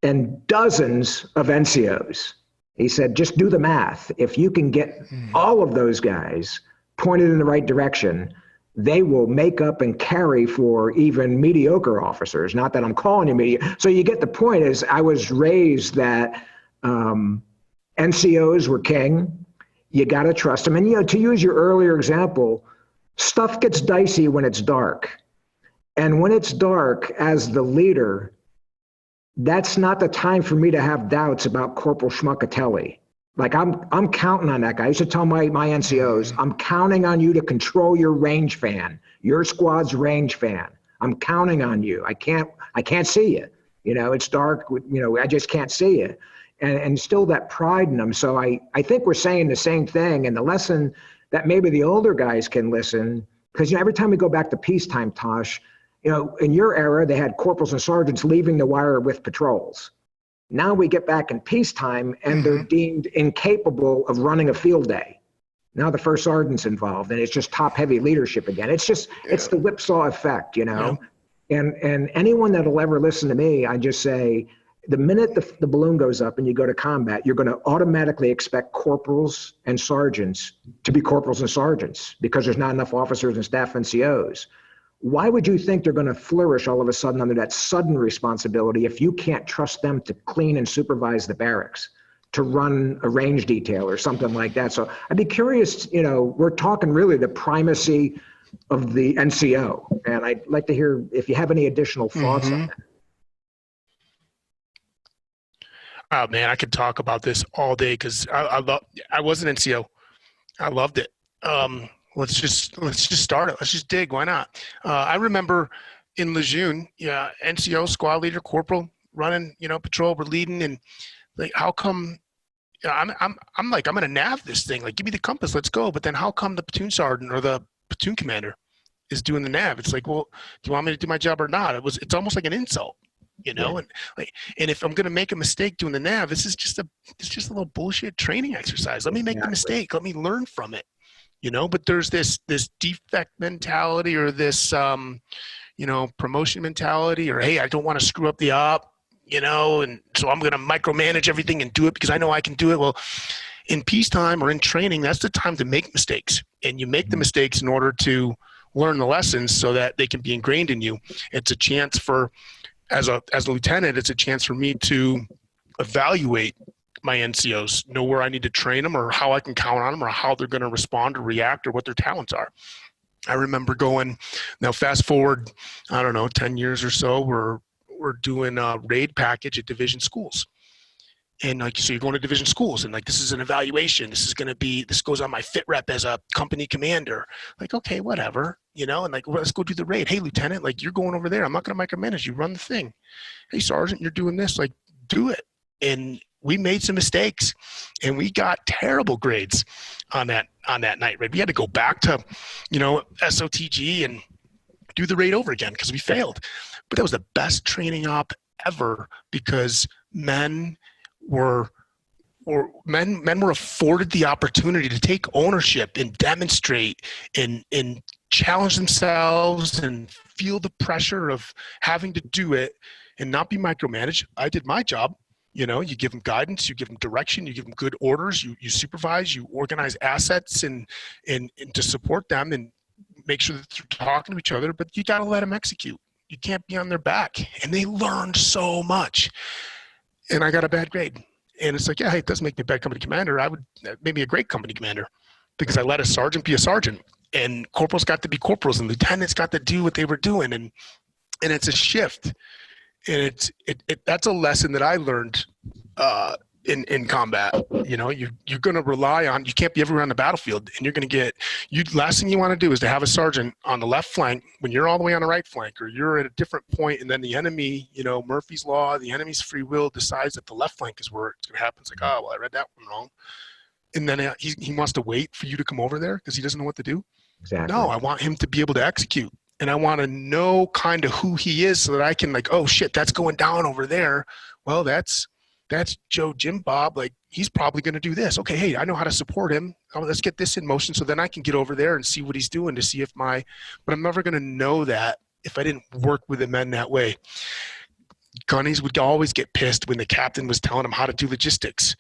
and dozens of NCOs. He said, just do the math. If you can get all of those guys pointed in the right direction, they will make up and carry for even mediocre officers. Not that I'm calling you mediocre. So you get the point. Is I was raised that NCOs were king. You got to trust them. And, to use your earlier example, stuff gets dicey when it's dark. And when it's dark, as the leader, that's not the time for me to have doubts about Corporal Schmuckatelli. Like I'm counting on that guy. I used to tell my NCOs, I'm counting on you to control your range fan, your squad's range fan. I'm counting on you. I can't see you. It's dark. I just can't see you. And still that pride in them. So I think we're saying the same thing. And the lesson that maybe the older guys can listen, because every time we go back to peacetime, Tosh, in your era, they had corporals and sergeants leaving the wire with patrols. Now we get back in peacetime and they're deemed incapable of running a field day. Now the first sergeant's involved and it's just top heavy leadership again. It's the whipsaw effect, And anyone that'll ever listen to me, I just say, the minute the balloon goes up and you go to combat, you're going to automatically expect corporals and sergeants to be corporals and sergeants because there's not enough officers and staff NCOs. why would you think they're going to flourish all of a sudden under that sudden responsibility if you can't trust them to clean and supervise the barracks, to run a range detail or something like that? So I'd be curious, we're talking really the primacy of the NCO, and I'd like to hear if you have any additional thoughts on that. Oh man, I could talk about this all day because I was an NCO. I loved it. Let's just start it. Let's just dig. Why not? I remember in Lejeune, NCO, squad leader, corporal, running, patrol, we're leading, and like, how come? I'm gonna nav this thing. Like, give me the compass, let's go. But then, how come the platoon sergeant or the platoon commander is doing the nav? It's like, well, do you want me to do my job or not? It's almost like an insult, and if I'm gonna make a mistake doing the nav, it's just a little bullshit training exercise. Let me make the mistake. Let me learn from it. But there's this defect mentality or this, promotion mentality, or, hey, I don't want to screw up the op, and so I'm going to micromanage everything and do it because I know I can do it. Well, in peacetime or in training, that's the time to make mistakes, and you make the mistakes in order to learn the lessons so that they can be ingrained in you. It's a chance for, as a lieutenant, it's a chance for me to evaluate my NCOs, know where I need to train them or how I can count on them or how they're going to respond or react or what their talents are. I remember now fast forward, I don't know, 10 years or so, we're doing a raid package at division schools. And so you're going to division schools and this is an evaluation. This goes on my fit rep as a company commander. Like, okay, whatever, and let's go do the raid. Hey, lieutenant, you're going over there. I'm not going to micromanage. You run the thing. Hey, sergeant, you're doing this, do it. And we made some mistakes and we got terrible grades on that night, right? We had to go back to, SOTG and do the raid over again because we failed. But that was the best training op ever because men were afforded the opportunity to take ownership and demonstrate and challenge themselves and feel the pressure of having to do it and not be micromanaged. I did my job. You give them guidance, you give them direction, you give them good orders, you supervise, you organize assets and to support them and make sure that they're talking to each other, but you got to let them execute. You can't be on their back. And they learned so much. And I got a bad grade. And it's like, hey, it doesn't make me a bad company commander. I would make me a great company commander because I let a sergeant be a sergeant and corporals got to be corporals and lieutenants got to do what they were doing. And it's a shift. And that's a lesson that I learned in combat. You're going to rely on, you can't be everywhere on the battlefield, and you're going to last thing you want to do is to have a sergeant on the left flank when you're all the way on the right flank, or you're at a different point, and then the enemy, Murphy's Law, the enemy's free will decides that the left flank is where it's going to happen. It's like, oh, well, I read that one wrong. And then he wants to wait for you to come over there because he doesn't know what to do. Exactly. No, I want him to be able to execute. And I want to know kind of who he is so that I can oh shit, that's going down over there. Well, that's Joe Jim Bob. He's probably going to do this. Okay, hey, I know how to support him. Let's get this in motion so then I can get over there and see what he's doing to see if but I'm never going to know that if I didn't work with the men that way. Gunnies would always get pissed when the captain was telling them how to do logistics,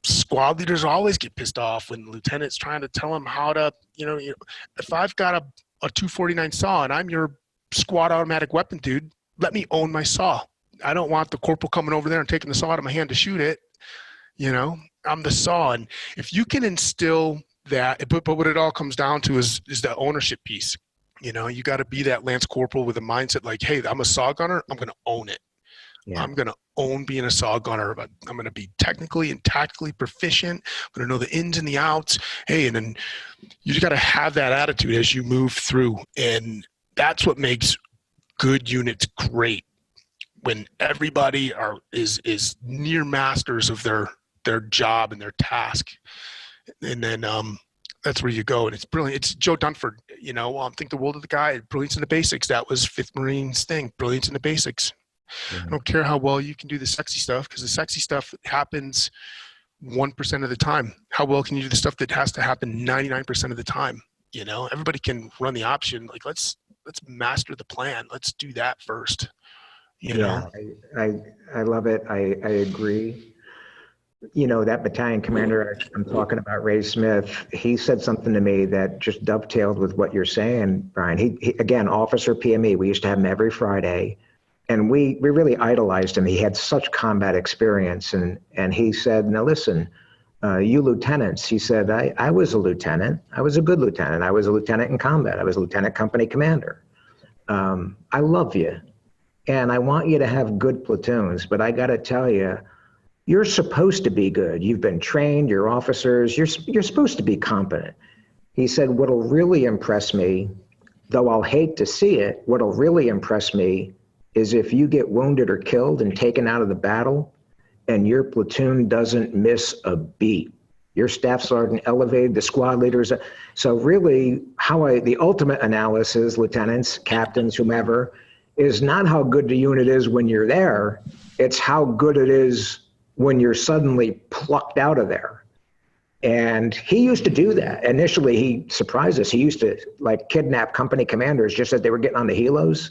Squad leaders always get pissed off when the lieutenant's trying to tell them how to, if I've got a 249 saw and I'm your squad automatic weapon dude, let me own my saw. I don't want the corporal coming over there and taking the saw out of my hand to shoot it. I'm the saw. And if you can instill that, but what it all comes down to is the ownership piece. You got to be that Lance Corporal with a mindset hey, I'm a saw gunner. I'm going to own it. Yeah. I'm going to own being a saw gunner. But I'm going to be technically and tactically proficient. I'm going to know the ins and the outs. Hey, and then you just got to have that attitude as you move through. And that's what makes good units great. When everybody is near masters of their job and their task. And then that's where you go. And it's brilliant. It's Joe Dunford, think the world of the guy, brilliance in the basics. That was 5th Marines thing, brilliance in the basics. I don't care how well you can do the sexy stuff because the sexy stuff happens 1% of the time. How well can you do the stuff that has to happen 99% of the time? Everybody can run the option. Let's master the plan. Let's do that first. I love it. I agree. That battalion commander I'm talking about, Ray Smith, he said something to me that just dovetailed with what you're saying, Brian. He again, officer PME, we used to have him every Friday, and we really idolized him. He had such combat experience, and he said, now listen, you lieutenants, he said, I was a lieutenant. I was a good lieutenant. I was a lieutenant in combat. I was a lieutenant company commander. I love you, and I want you to have good platoons, but I got to tell you, you're supposed to be good. You've been trained, you're officers, you're supposed to be competent. He said, what'll really impress me, though I'll hate to see it, what'll really impress me is if you get wounded or killed and taken out of the battle and your platoon doesn't miss a beat. Your staff sergeant elevated, the squad leaders. So really the ultimate analysis, lieutenants, captains, whomever, is not how good the unit is when you're there. It's how good it is when you're suddenly plucked out of there. And he used to do that. Initially, he surprised us. He used to kidnap company commanders just as they were getting on the helos,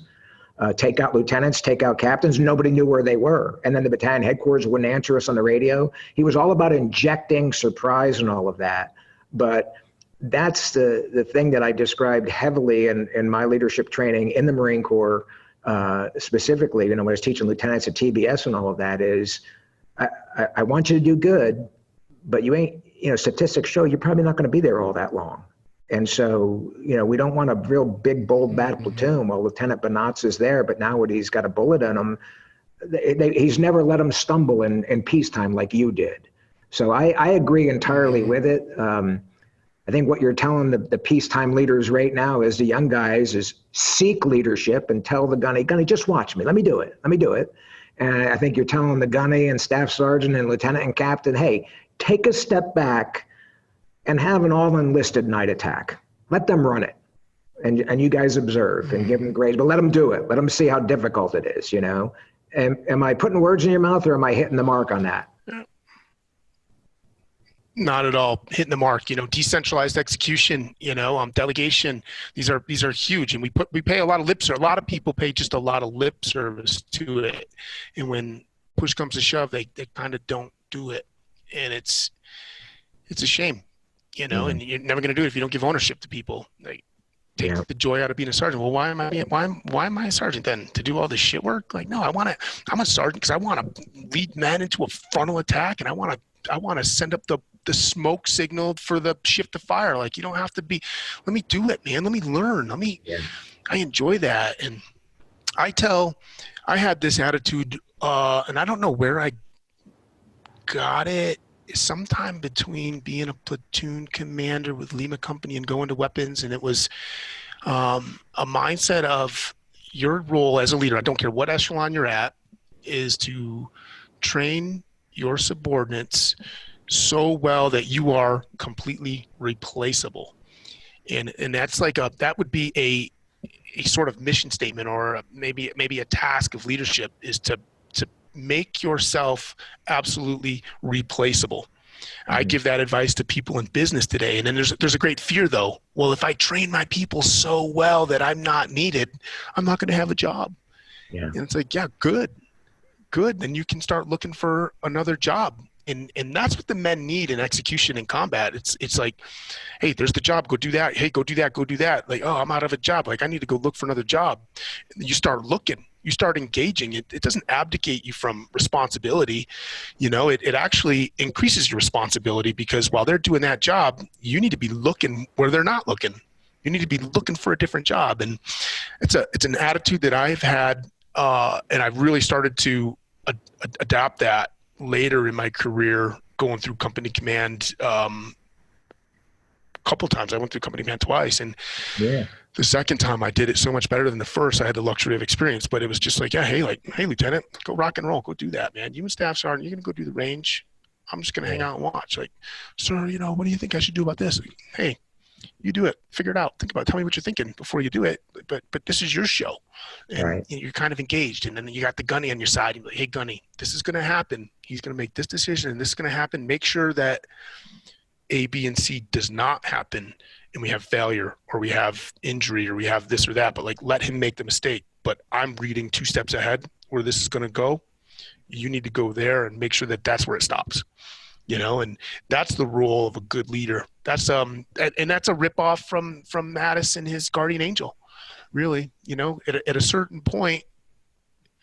take out lieutenants, take out captains. Nobody knew where they were. And then the battalion headquarters wouldn't answer us on the radio. He was all about injecting surprise and all of that. But that's the thing that I described heavily in my leadership training in the Marine Corps, specifically, when I was teaching lieutenants at TBS and all of that is, I want you to do good, but you ain't, statistics show you're probably not going to be there all that long. And so, we don't want a real big, bold, bad platoon. Well, Lieutenant Bonatz is there, but now when he's got a bullet in him, he's never let him stumble in peacetime like you did. So I agree entirely with it. I think what you're telling the peacetime leaders right now is the young guys is seek leadership and tell the gunny, just watch me. Let me do it. And I think you're telling the gunny and staff sergeant and lieutenant and captain, hey, take a step back and have an all enlisted night attack. Let them run it. And you guys observe and give them grades, but let them do it. Let them see how difficult it is, And am I putting words in your mouth or am I hitting the mark on that? Not at all. Hitting the mark. Decentralized execution. Delegation. These are huge, and we pay a lot of lip service. A lot of people pay just a lot of lip service to it, and when push comes to shove, they kind of don't do it, and it's a shame. And you're never going to do it if you don't give ownership to people. Take the joy out of being a sergeant. Well, why am I a sergeant then? To do all this shit work? No, I'm a sergeant because I want to lead men into a frontal attack, and I want to send up the smoke signal for the shift to fire. You don't have to be, let me do it, man. Let me learn. I enjoy that. And I had this attitude, and I don't know where I got it, sometime between being a platoon commander with Lima Company and going to weapons. And it was a mindset of your role as a leader, I don't care what echelon you're at, is to train your subordinates so well that you are completely replaceable. And that's that would be a sort of mission statement, or maybe a task of leadership, is to make yourself absolutely replaceable. Mm-hmm. I give that advice to people in business today. And then there's a great fear though. Well, if I train my people so well that I'm not needed, I'm not going to have a job. Yeah. And it's good. Then you can start looking for another job. And that's what the men need in execution and combat. It's like, hey, there's the job, go do that. Hey, go do that, go do that. Oh, I'm out of a job. I need to go look for another job. And you start looking, you start engaging. It doesn't abdicate you from responsibility. It actually increases your responsibility, because while they're doing that job, you need to be looking where they're not looking. You need to be looking for a different job. And it's an attitude that I've had, and I've really started to adopt that later in my career, going through company command a couple times. I went through company command twice, and the second time I did it so much better than the first. I had the luxury of experience, but it was just hey, Lieutenant, go rock and roll, go do that, man. You and Staff Sergeant, you're gonna go do the range. I'm just gonna hang out and watch. Sir, what do you think I should do about this? Hey, you do it, figure it out, think about it, tell me what you're thinking before you do it. But this is your show, and right. You're kind of engaged. And then you got the gunny on your side. You're like, hey, gunny, this is going to happen. He's going to make this decision, and this is going to happen. Make sure that A, B, and C does not happen, and we have failure, or we have injury, or we have this or that. But let him make the mistake. But I'm reading 2 steps ahead where this is going to go. You need to go there and make sure that that's where it stops. And that's the role of a good leader. That's and that's a ripoff from Mattis and his guardian angel. Really, at a certain point,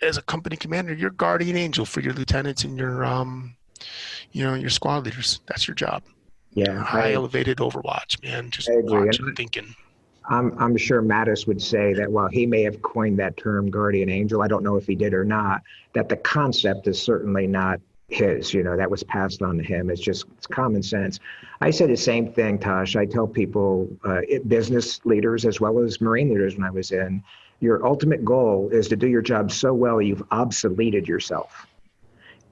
as a company commander, you're guardian angel for your lieutenants and your your squad leaders. That's your job. Yeah, high elevated overwatch, man. Just watching, thinking. I'm sure Mattis would say that while he may have coined that term guardian angel, I don't know if he did or not, that the concept is certainly not his, that was passed on to him. It's common sense. I say the same thing, Tosh. I tell people, business leaders as well as Marine leaders when I was in, your ultimate goal is to do your job so well you've obsoleted yourself.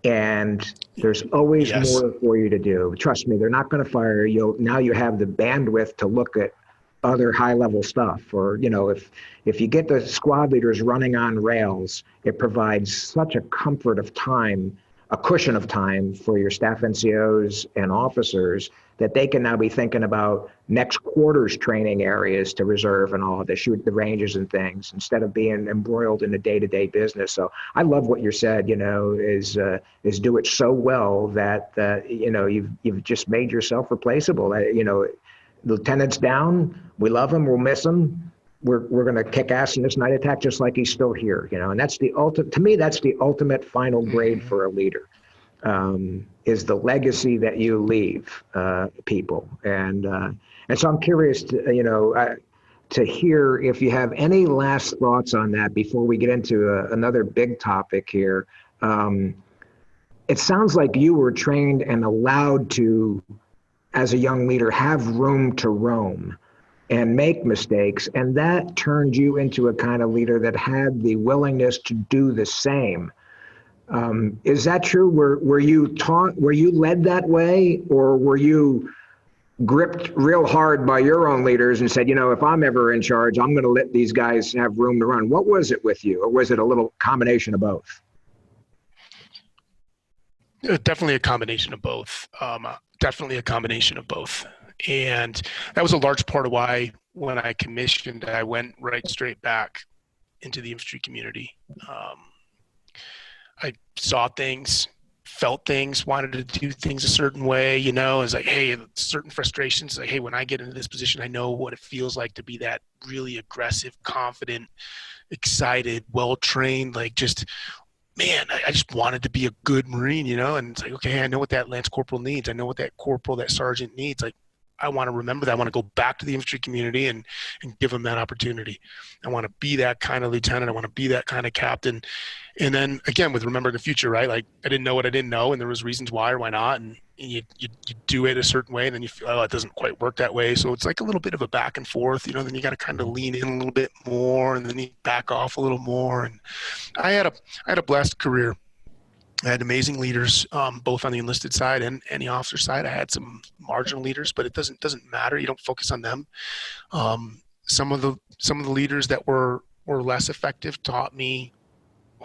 And there's always more for you to do. Trust me, they're not going to fire you. Now you have the bandwidth to look at other high-level stuff. Or, if you get the squad leaders running on rails, it provides such a comfort of time, a cushion of time for your staff NCOs and officers that they can now be thinking about next quarter's training areas to reserve and all, to shoot the ranges and things, instead of being embroiled in the day-to-day business. So I love what you said, is do it so well that, you've just made yourself replaceable. Lieutenant's down, we love him, we'll miss him. We're going to kick ass in this night attack just like he's still here, and that's the ultimate, to me, that's the ultimate final grade for a leader, is the legacy that you leave people. And so I'm curious to hear if you have any last thoughts on that before we get into another big topic here. It sounds like you were trained and allowed to, as a young leader, have room to roam and make mistakes, and that turned you into a kind of leader that had the willingness to do the same. Is that true? Were you led that way, or were you gripped real hard by your own leaders and said, if I'm ever in charge, I'm going to let these guys have room to run? What was it with you, or was it a little combination of both? Definitely a combination of both. And that was a large part of why, when I commissioned, I went right straight back into the infantry community. I saw things, felt things, wanted to do things a certain way, it's like, hey, certain frustrations, like, hey, when I get into this position, I know what it feels like to be that really aggressive, confident, excited, well-trained, like just, man, I just wanted to be a good Marine, and it's like, okay, I know what that Lance Corporal needs. I know what that Corporal, that Sergeant needs. Like, I want to remember that. I want to go back to the infantry community and give them that opportunity. I want to be that kind of lieutenant. I want to be that kind of captain. And then again, with remember the future, right? Like, I didn't know what I didn't know, and there was reasons why or why not. And you do it a certain way, and then you feel, oh, it doesn't quite work that way. So it's like a little bit of a back and forth, then you got to kind of lean in a little bit more, and then you back off a little more. And I had a blessed career. I had amazing leaders, both on the enlisted side and the officer side. I had some marginal leaders, but it doesn't matter. You don't focus on them. Some of the leaders that were less effective taught me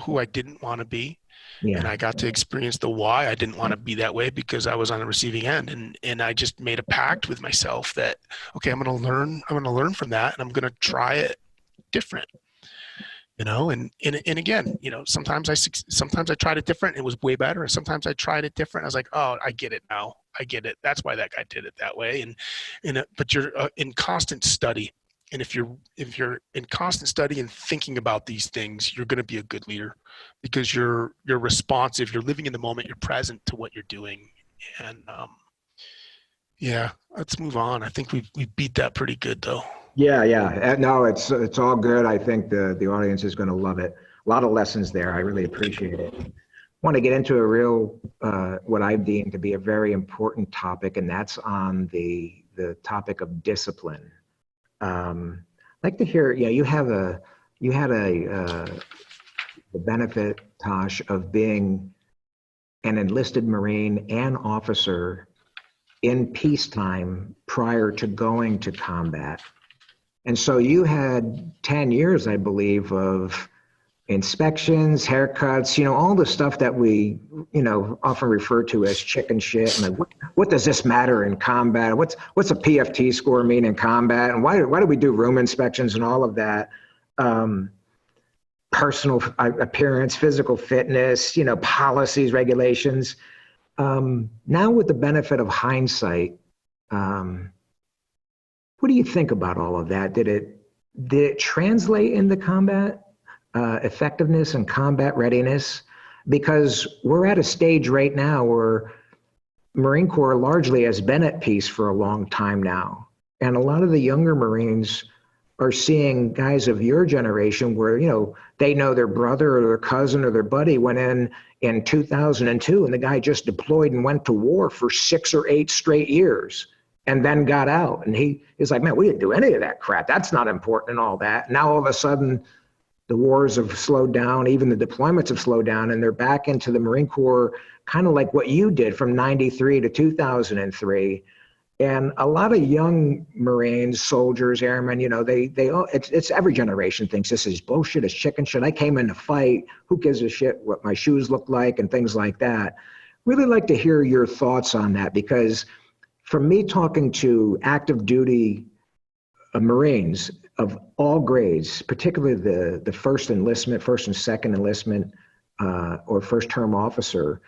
who I didn't want to be. Yeah. And I got to experience the why I didn't want to be that way, because I was on the receiving end. And I just made a pact with myself that, okay, I'm going to learn from that, and I'm going to try it different. And again, sometimes I tried it different. It was way better. And sometimes I tried it different. I was like, oh, I get it now. I get it. That's why that guy did it that way. But you're in constant study. And if you're in constant study and thinking about these things, you're going to be a good leader, because you're responsive. You're living in the moment. You're present to what you're doing. And let's move on. I think we beat that pretty good, though. Yeah. No, it's all good. I think the audience is going to love it. A lot of lessons there. I really appreciate it. I want to get into a real, what I deem to be a very important topic, and that's on the topic of discipline. I'd like to hear, you had the benefit, Tosh, of being an enlisted Marine and officer in peacetime prior to going to combat. And so you had 10 years, I believe, of inspections, haircuts, all the stuff that we, often refer to as chicken shit. And like, what does this matter in combat? What's a PFT score mean in combat? And why do we do room inspections and all of that? personal appearance, physical fitness, policies, regulations. Now with the benefit of hindsight, what do you think about all of that? Did it translate into combat effectiveness and combat readiness? Because we're at a stage right now where Marine Corps largely has been at peace for a long time now. And a lot of the younger Marines are seeing guys of your generation where, they know their brother or their cousin or their buddy went in 2002 and the guy just deployed and went to war for 6 or 8 straight years and then got out. And he's like, man, we didn't do any of that crap. That's not important and all that. Now all of a sudden the wars have slowed down, even the deployments have slowed down, and they're back into the Marine Corps, kind of like what you did from 93 to 2003. And a lot of young Marines, soldiers, airmen, it's every generation thinks this is bullshit, it's chicken shit. I came in to fight. Who gives a shit what my shoes look like and things like that? Really like to hear your thoughts on that, because from me talking to active duty Marines of all grades, particularly the first enlistment, first and second enlistment, or first term officer,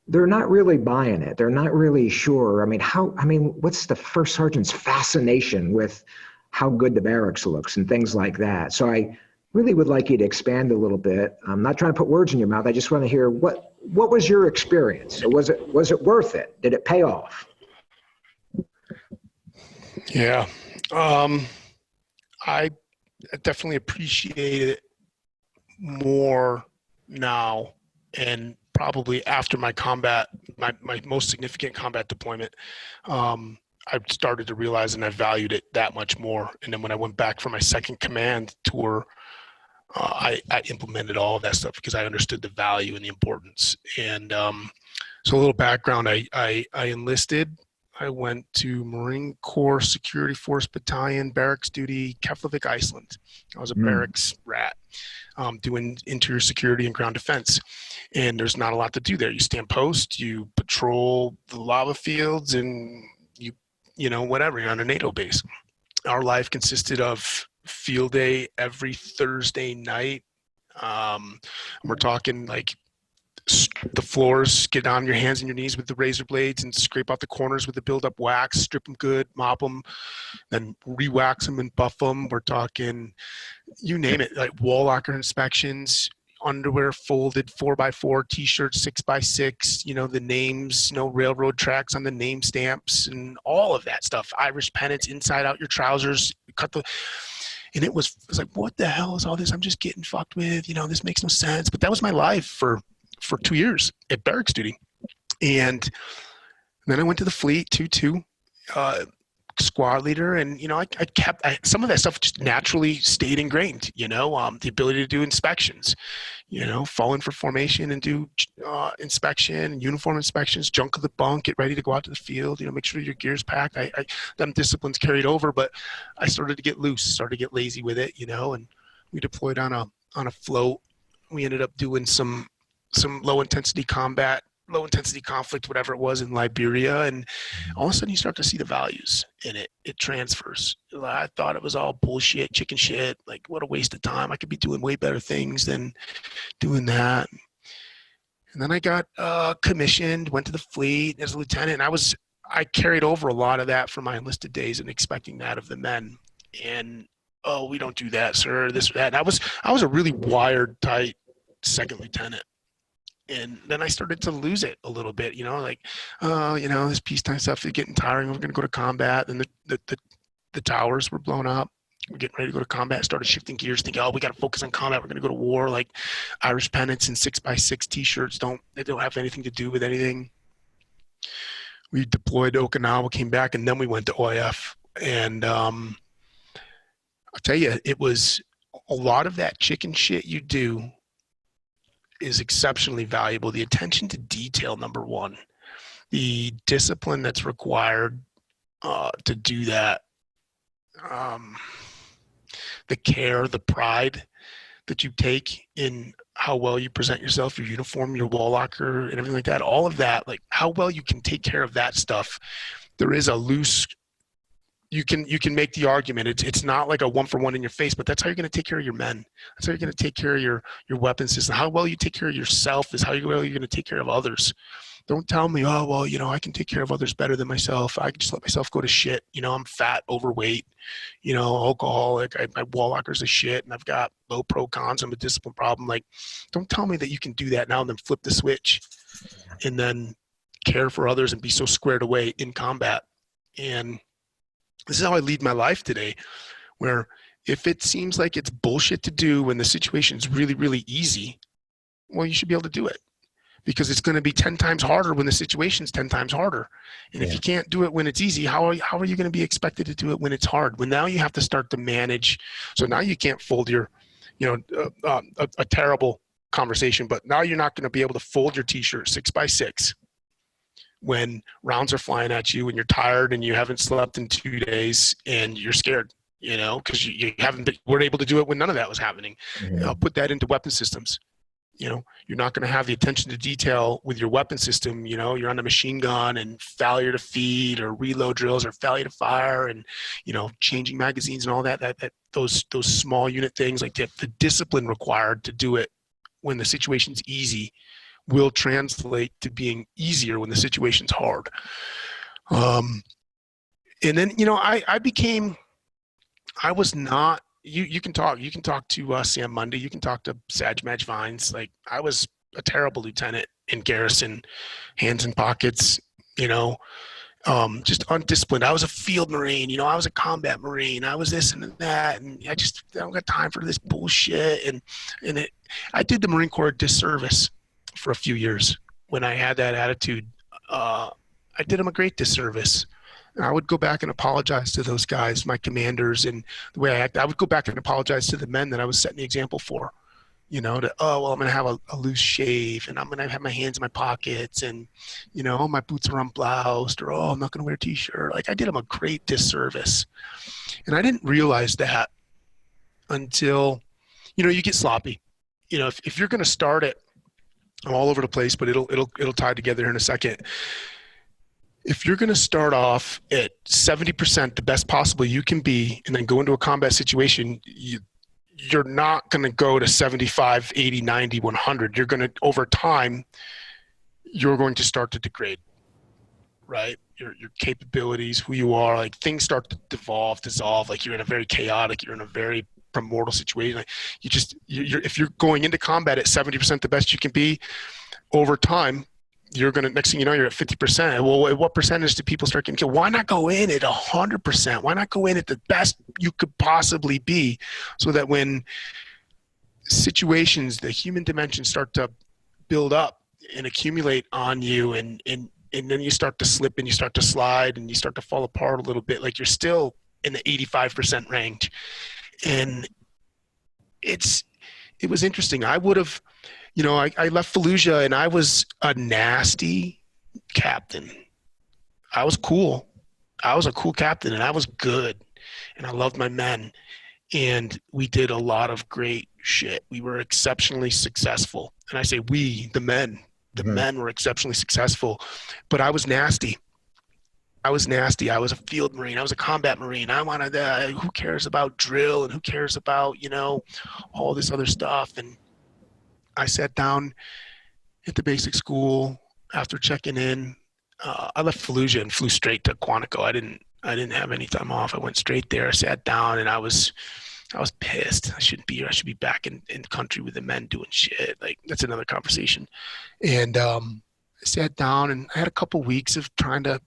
they're not really buying it. They're not really sure. What's the first sergeant's fascination with how good the barracks looks and things like that? So I really would like you to expand a little bit. I'm not trying to put words in your mouth. I just want to hear what was your experience? Was it worth it? Did it pay off? Yeah. I definitely appreciate it more now, and probably after my most significant combat deployment, I started to realize and I valued it that much more. And then when I went back for my second command tour, I implemented all of that stuff because I understood the value and the importance. And so a little background, I enlisted. I went to Marine Corps Security Force Battalion, barracks duty, Keflavik, Iceland. I was a barracks rat, doing interior security and ground defense. And there's not a lot to do there. You stand post, you patrol the lava fields, and whatever, you're on a NATO base. Our life consisted of field day every Thursday night. We're talking like the floors, get on your hands and your knees with the razor blades and scrape out the corners with the build-up wax, strip them good, mop them, then re-wax them and buff them. We're talking, you name it, like wall locker inspections, underwear folded 4x4, t-shirts 6x6, the names, railroad tracks on the name stamps and all of that stuff. Irish pennants inside out your trousers, and it was like, what the hell is all this? I'm just getting fucked with, this makes no sense. But that was my life for 2 years at barracks duty. And then I went to the fleet, 2-2, squad leader. And, I kept some of that stuff just naturally stayed ingrained, the ability to do inspections, fall in for formation and do inspection, uniform inspections, junk of the bunk, get ready to go out to the field, make sure your gear's packed. Them disciplines carried over, but I started to get loose, started to get lazy with it, and we deployed on a float. We ended up doing some low intensity conflict, whatever it was, in Liberia. And all of a sudden you start to see the values in it. It transfers. I thought it was all bullshit, chicken shit. Like, what a waste of time. I could be doing way better things than doing that. And then I got commissioned, went to the fleet as a lieutenant. And I carried over a lot of that from my enlisted days and expecting that of the men. And, oh, we don't do that, sir, this or that. And I was a really wired, tight second lieutenant. And then I started to lose it a little bit, this peacetime stuff is getting tiring. We're going to go to combat. And the towers were blown up. We're getting ready to go to combat. Started shifting gears, thinking, we got to focus on combat. We're going to go to war. Like Irish pennants and 6x6 t-shirts don't have anything to do with anything. We deployed to Okinawa, came back, and then we went to OIF. And I'll tell you, it was a lot of that chicken shit you do is exceptionally valuable. The attention to detail, number one, the discipline that's required to do that, the care, the pride that you take in how well you present yourself, your uniform, your wall locker, and everything like that, all of that, like how well you can take care of that stuff. There is a loose, you can make the argument. It's not like a 1-for-1 in your face, but that's how you're going to take care of your men. That's how you're going to take care of your weapon system. How well you take care of yourself is how well you're going to take care of others. Don't tell me, oh, well, I can take care of others better than myself. I can just let myself go to shit. I'm fat, overweight, alcoholic. My wall lockers are shit, and I've got low pro cons. I'm a discipline problem. Like, don't tell me that you can do that now and then flip the switch and then care for others and be so squared away in combat. And this is how I lead my life today, where if it seems like it's bullshit to do when the situation's really, really easy, well, you should be able to do it. Because it's going to be 10 times harder when the situation's 10 times harder. And if you can't do it when it's easy, how are you going to be expected to do it when it's hard? When now you have to start to manage. So now you can't fold your, a terrible conversation, but now you're not going to be able to fold your t-shirt 6x6 when rounds are flying at you and you're tired and you haven't slept in 2 days and you're scared, because you weren't able to do it when none of that was happening. I'll put that into weapon systems. You're not going to have the attention to detail with your weapon system. You're on a machine gun and failure to feed or reload drills or failure to fire and, changing magazines and all that those small unit things, like the discipline required to do it when the situation's easy will translate to being easier when the situation's hard. And then, I was not, you can talk to Sam Mundy. You can talk to Saj Madge Vines. Like, I was a terrible lieutenant in garrison, hands in pockets, just undisciplined. I was a field Marine, I was a combat Marine. I was this and that. And I don't got time for this bullshit. And I did the Marine Corps a disservice for a few years when I had that attitude. I did them a great disservice. I would go back and apologize to those guys, my commanders, and the way I act. I would go back and apologize to the men that I was setting the example for, I'm going to have a loose shave, and I'm going to have my hands in my pockets, and, my boots are unbloused, or, I'm not going to wear a t-shirt. Like, I did them a great disservice. And I didn't realize that until, you get sloppy. If you're going to start it, I'm all over the place, but it'll tie together here in a second. If you're going to start off at 70% the best possible you can be and then go into a combat situation, you're not going to go to 75, 80, 90, 100. You're going to, over time, you're going to start to degrade, right? Your capabilities, who you are, like, things start to dissolve. Like, you're in a very chaotic, you're in a very primordial situation. Like, if you're going into combat at 70% the best you can be, over time, you're going to, next thing you know, you're at 50%. Well, at what percentage do people start getting killed? Why not go in at 100%? Why not go in at the best you could possibly be, so that when situations, the human dimensions start to build up and accumulate on you, and then you start to slip and you start to slide and you start to fall apart a little bit, like you're still in the 85% range. And it was interesting. I would have, I left Fallujah and I was a nasty captain. I was cool. I was a cool captain and I was good and I loved my men. And we did a lot of great shit. We were exceptionally successful. And I say we, the men. The men were exceptionally successful. But I was nasty. I was a field Marine. I was a combat Marine. I wanted who cares about drill and who cares about, all this other stuff. And I sat down at the basic school after checking in. I left Fallujah and flew straight to Quantico. I didn't have any time off. I went straight there. I sat down and I was pissed. I shouldn't be here. I should be back in the country with the men doing shit. Like, that's another conversation. And I sat down and I had a couple weeks of trying to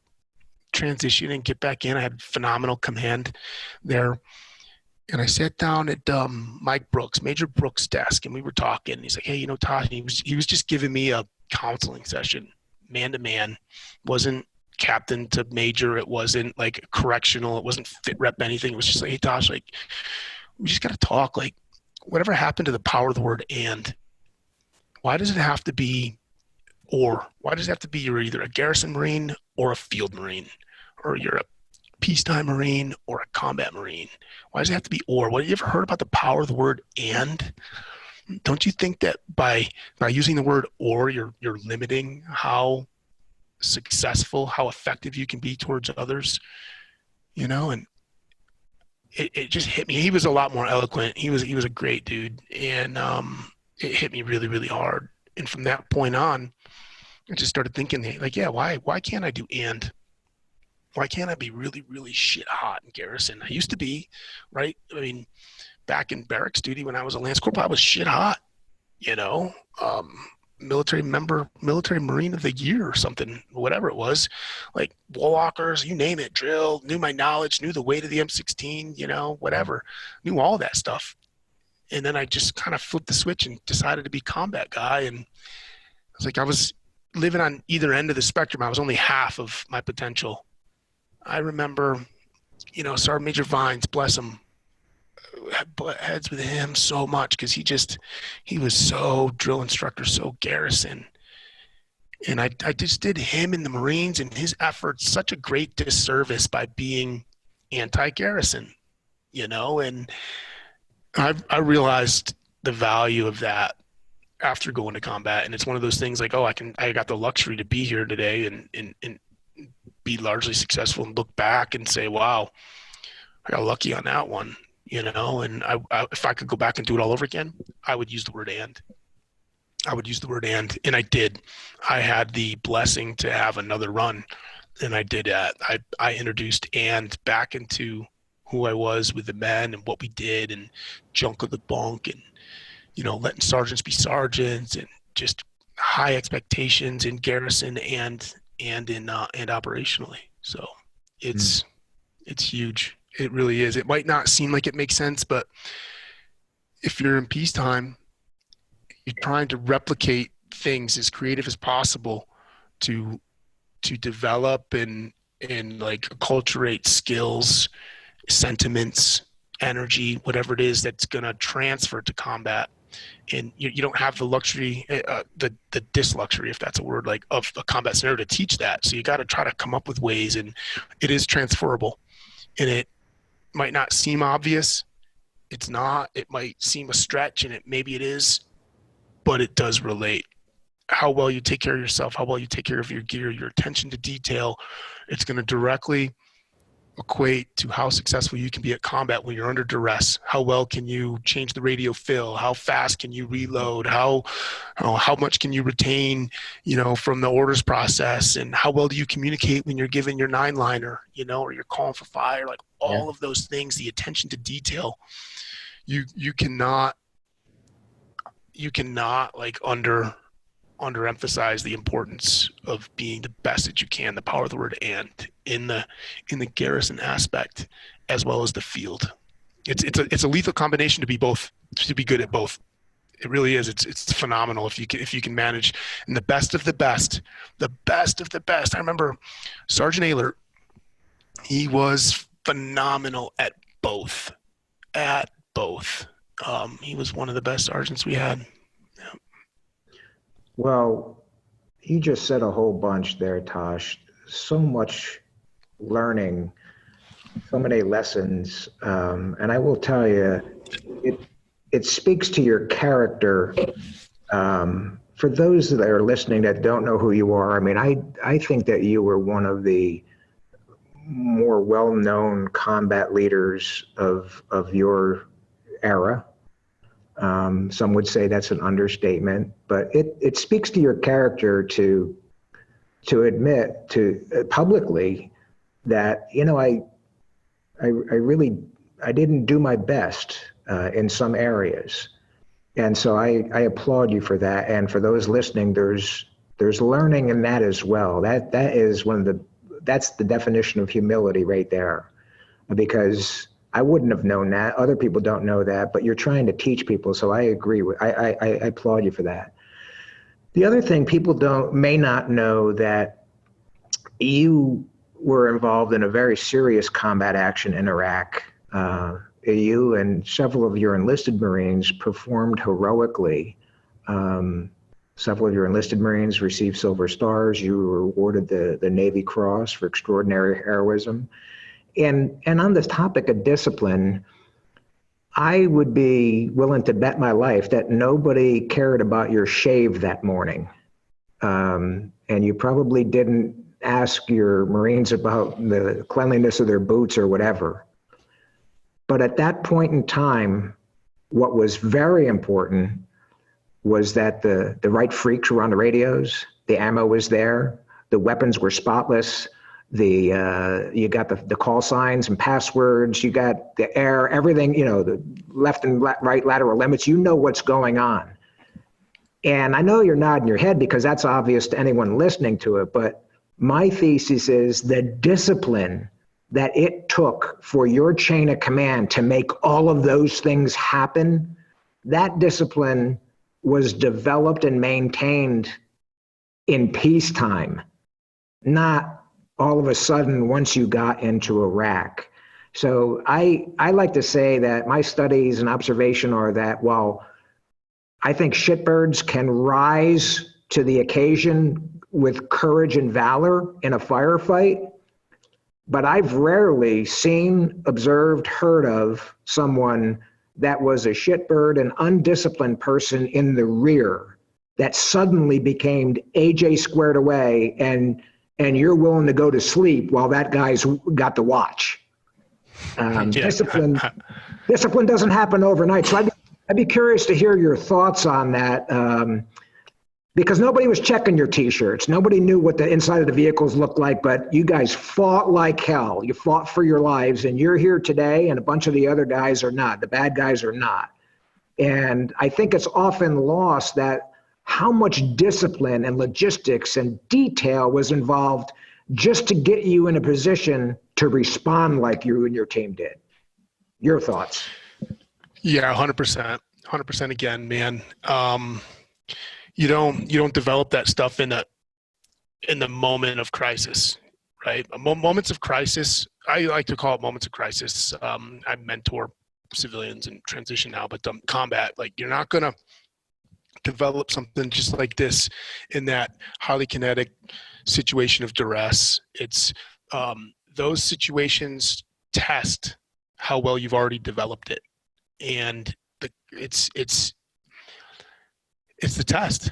transition and get back in. I had phenomenal command there. And I sat down at Mike Brooks, Major Brooks' desk, and we were talking. He's like, "Hey, Todd," he was just giving me a counseling session, man to man. Wasn't captain to major. It wasn't like correctional. It wasn't fit rep anything. It was just like, "Hey, Tosh, like, we just got to talk. Like, whatever happened to the power of the word and? Why does it have to be or? Why does it have to be you're either a garrison Marine or a field Marine, or you're a peacetime Marine or a combat Marine? Why does it have to be or? What, have you ever heard about the power of the word and? Don't you think that by using the word or, you're limiting how successful, how effective you can be towards others? And it just hit me. He was a lot more eloquent. He was a great dude. And it hit me really, really hard. And from that point on, I just started thinking like, yeah, why can't I do and? Why can't I be really, really shit hot in garrison? I used to be, right? I mean, back in barracks duty when I was a Lance Corporal, I was shit hot, military Marine of the Year or something, whatever it was, like wall walkers, you name it, drill, knew my knowledge, knew the weight of the M16, whatever, knew all that stuff. And then I just kind of flipped the switch and decided to be combat guy. And I was living on either end of the spectrum. I was only half of my potential. I remember, Sergeant Major Vines, bless him, butt heads with him so much because he was so drill instructor, so garrison. And I just did him in the Marines and his efforts such a great disservice by being anti-garrison, and I realized the value of that after going to combat. And it's one of those things like, I got the luxury to be here today and be largely successful and look back and say, wow, I got lucky on that one, and I if I could go back and do it all over again, I would use the word and. And I did. I had the blessing to have another run, and I did that. I introduced and back into who I was with the men and what we did and junk of the bunk and, letting sergeants be sergeants and just high expectations in garrison and operationally. So it's huge. It really is. It might not seem like it makes sense, but if you're in peacetime, you're trying to replicate things as creative as possible to develop and like acculturate skills, sentiments, energy, whatever it is that's going to transfer to combat. And you don't have the luxury, the disluxury, if that's a word, like of a combat scenario to teach that. So you got to try to come up with ways, and it is transferable. And it might not seem obvious. It's not. It might seem a stretch, and maybe it is, but it does relate. How well you take care of yourself, how well you take care of your gear, your attention to detail, it's going to directly equate to how successful you can be at combat when you're under duress. How well can you change the radio fill? How fast can you reload? How much can you retain, from the orders process? And how well do you communicate when you're given your 9-liner, or you're calling for fire? Like all of those things, the attention to detail, you cannot like underemphasize the importance of being the best that you can, the power of the word and in the garrison aspect as well as the field. It's a lethal combination to be good at both. It really is. It's phenomenal if you can manage. And the best of the best. I remember Sergeant Ehlert, he was phenomenal at both. He was one of the best sergeants we had. Well, you just said a whole bunch there, Tosh. So much learning, so many lessons. And I will tell you, it speaks to your character. For those that are listening that don't know who you are, I mean, I think that you were one of the more well-known combat leaders of your era. Some would say that's an understatement, but it speaks to your character to admit publicly that, I didn't do my best in some areas. And so I applaud you for that. And for those listening, there's learning in that as well. That is that's the definition of humility right there, because I wouldn't have known that. Other people don't know that, but you're trying to teach people. So I agree I applaud you for that. The other thing, people may not know that you were involved in a very serious combat action in Iraq. You and several of your enlisted Marines performed heroically. Several of your enlisted Marines received Silver Stars. You were awarded the Navy Cross for extraordinary heroism. And on this topic of discipline, I would be willing to bet my life that nobody cared about your shave that morning. And you probably didn't ask your Marines about the cleanliness of their boots or whatever. But at that point in time, what was very important was that the right freaks were on the radios, the ammo was there, the weapons were spotless, you got the call signs and passwords, you got the air, everything, the left and right lateral limits, what's going on. And I know you're nodding your head because that's obvious to anyone listening to it, but my thesis is the discipline that it took for your chain of command to make all of those things happen, that discipline was developed and maintained in peacetime, not all of a sudden once you got into Iraq. So I like to say that my studies and observation are that while I think shitbirds can rise to the occasion with courage and valor in a firefight, but I've rarely seen, observed, heard of someone that was a shitbird, an undisciplined person in the rear that suddenly became AJ squared away and you're willing to go to sleep while that guy's got the watch. Discipline doesn't happen overnight. So I'd be curious to hear your thoughts on that. Because nobody was checking your T-shirts. Nobody knew what the inside of the vehicles looked like, but you guys fought like hell. You fought for your lives, and you're here today, and a bunch of the other guys are not. The bad guys are not. And I think it's often lost that how much discipline and logistics and detail was involved just to get you in a position to respond like you and your team did. Your thoughts? Yeah, 100%. 100% again, man. You don't develop that stuff in the moment of crisis, right? Moments of crisis, I like to call it moments of crisis. I mentor civilians in transition now, but combat, like you're not going to develop something just like this in that highly kinetic situation of duress. It's those situations test how well you've already developed it. And it's the test.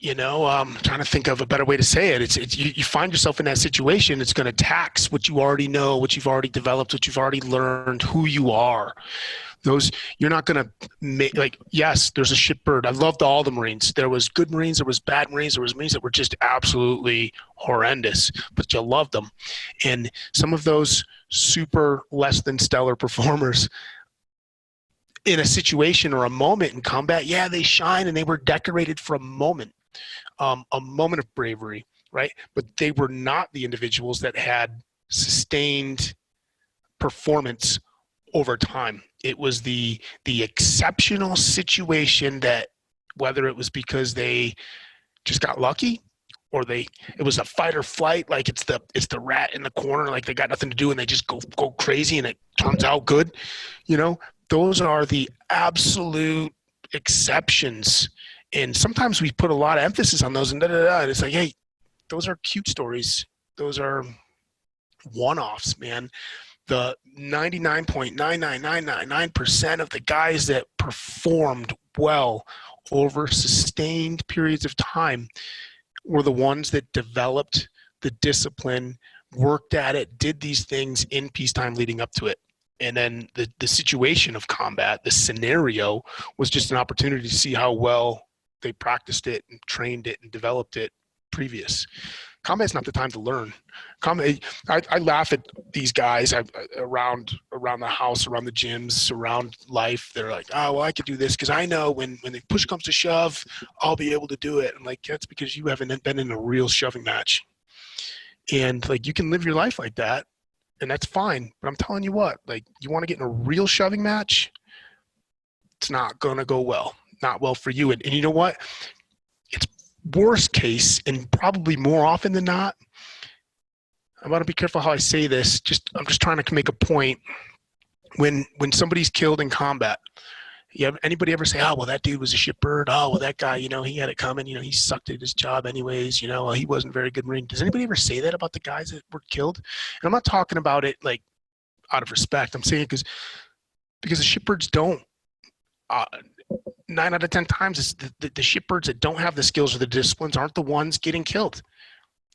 I'm trying to think of a better way to say it. It's you find yourself in that situation. It's going to tax what you already know, what you've already developed, what you've already learned, who you are. You're not going to make, like, yes, there's a shitbird. I loved all the Marines. There was good Marines. There was bad Marines. There was Marines that were just absolutely horrendous, but you loved them. And some of those super less than stellar performers in a situation or a moment in combat, yeah, they shine and they were decorated for a moment of bravery, right? But they were not the individuals that had sustained performance over time. It was the exceptional situation that, whether it was because they just got lucky or it was a fight or flight, like it's the rat in the corner, like they got nothing to do and they just go crazy and it turns out good, those are the absolute exceptions. And sometimes we put a lot of emphasis on those and and it's like, hey, those are cute stories. Those are one-offs, man. The 99.99999% of the guys that performed well over sustained periods of time were the ones that developed the discipline, worked at it, did these things in peacetime leading up to it. And then the situation of combat, the scenario, was just an opportunity to see how well they practiced it and trained it and developed it previous. Combat's not the time to learn. I laugh at these guys around the house, around the gyms, around life. They're like, oh, well, I could do this because I know when the push comes to shove, I'll be able to do it. I'm like, that's because you haven't been in a real shoving match. And like, you can live your life like that, and that's fine. But I'm telling you what, like, you want to get in a real shoving match, it's not going to go well. Not well for you. And you know what? It's worst case, and probably more often than not, I want to be careful how I say this. I'm just trying to make a point. When somebody's killed in combat, anybody ever say, oh, well, that dude was a shitbird. Oh, well, that guy, he had it coming. He sucked at his job anyways. Well, he wasn't a very good Marine. Does anybody ever say that about the guys that were killed? And I'm not talking about it like out of respect. I'm saying it because the shitbirds don't. 9 out of 10 times, it's the shitbirds that don't have the skills or the disciplines aren't the ones getting killed.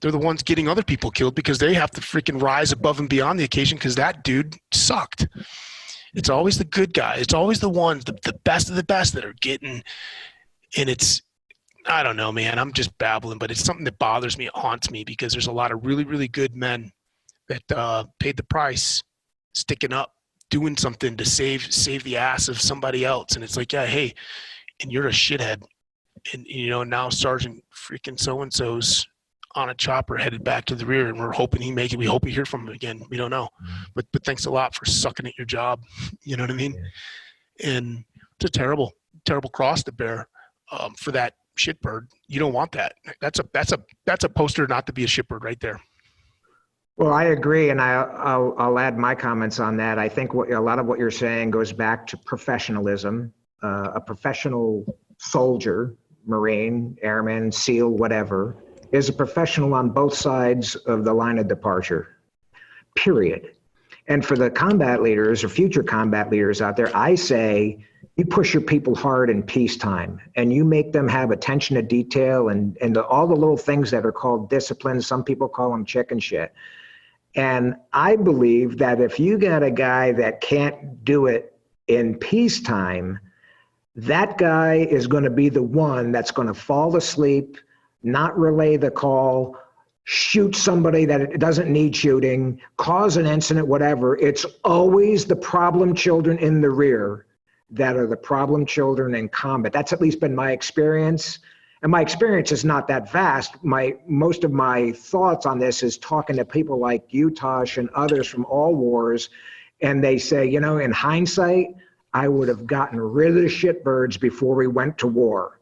They're the ones getting other people killed because they have to freaking rise above and beyond the occasion because that dude sucked. It's always the good guys. It's always the ones, the best of the best that are getting, and it's, I don't know, man, I'm just babbling, but it's something that bothers me. It haunts me because there's a lot of really, really good men that paid the price, sticking up, doing something to save the ass of somebody else. And it's like, yeah, hey, and you're a shithead. And, now Sergeant freaking so-and-so's on a chopper headed back to the rear, and we're hoping he make it. We hope we hear from him again. We don't know. But thanks a lot for sucking at your job. You know what I mean? Yeah. And it's a terrible, terrible cross to bear for that shitbird. You don't want that. That's a poster not to be a shitbird right there. Well, I agree, and I'll add my comments on that. I think a lot of what you're saying goes back to professionalism. A professional soldier, Marine, Airman, SEAL, whatever, is a professional on both sides of the line of departure, period. And for the combat leaders or future combat leaders out there, I say you push your people hard in peacetime and you make them have attention to detail and all the little things that are called discipline. Some people call them chicken shit. And I believe that if you got a guy that can't do it in peacetime, that guy is going to be the one that's going to fall asleep, not relay the call, shoot somebody that it doesn't need shooting, cause an incident, whatever. It's always the problem children in the rear that are the problem children in combat. That's at least been my experience. And my experience is not that vast. Most of my thoughts on this is talking to people like you, Tosh, and others from all wars. And they say, in hindsight, I would have gotten rid of the shitbirds before we went to war.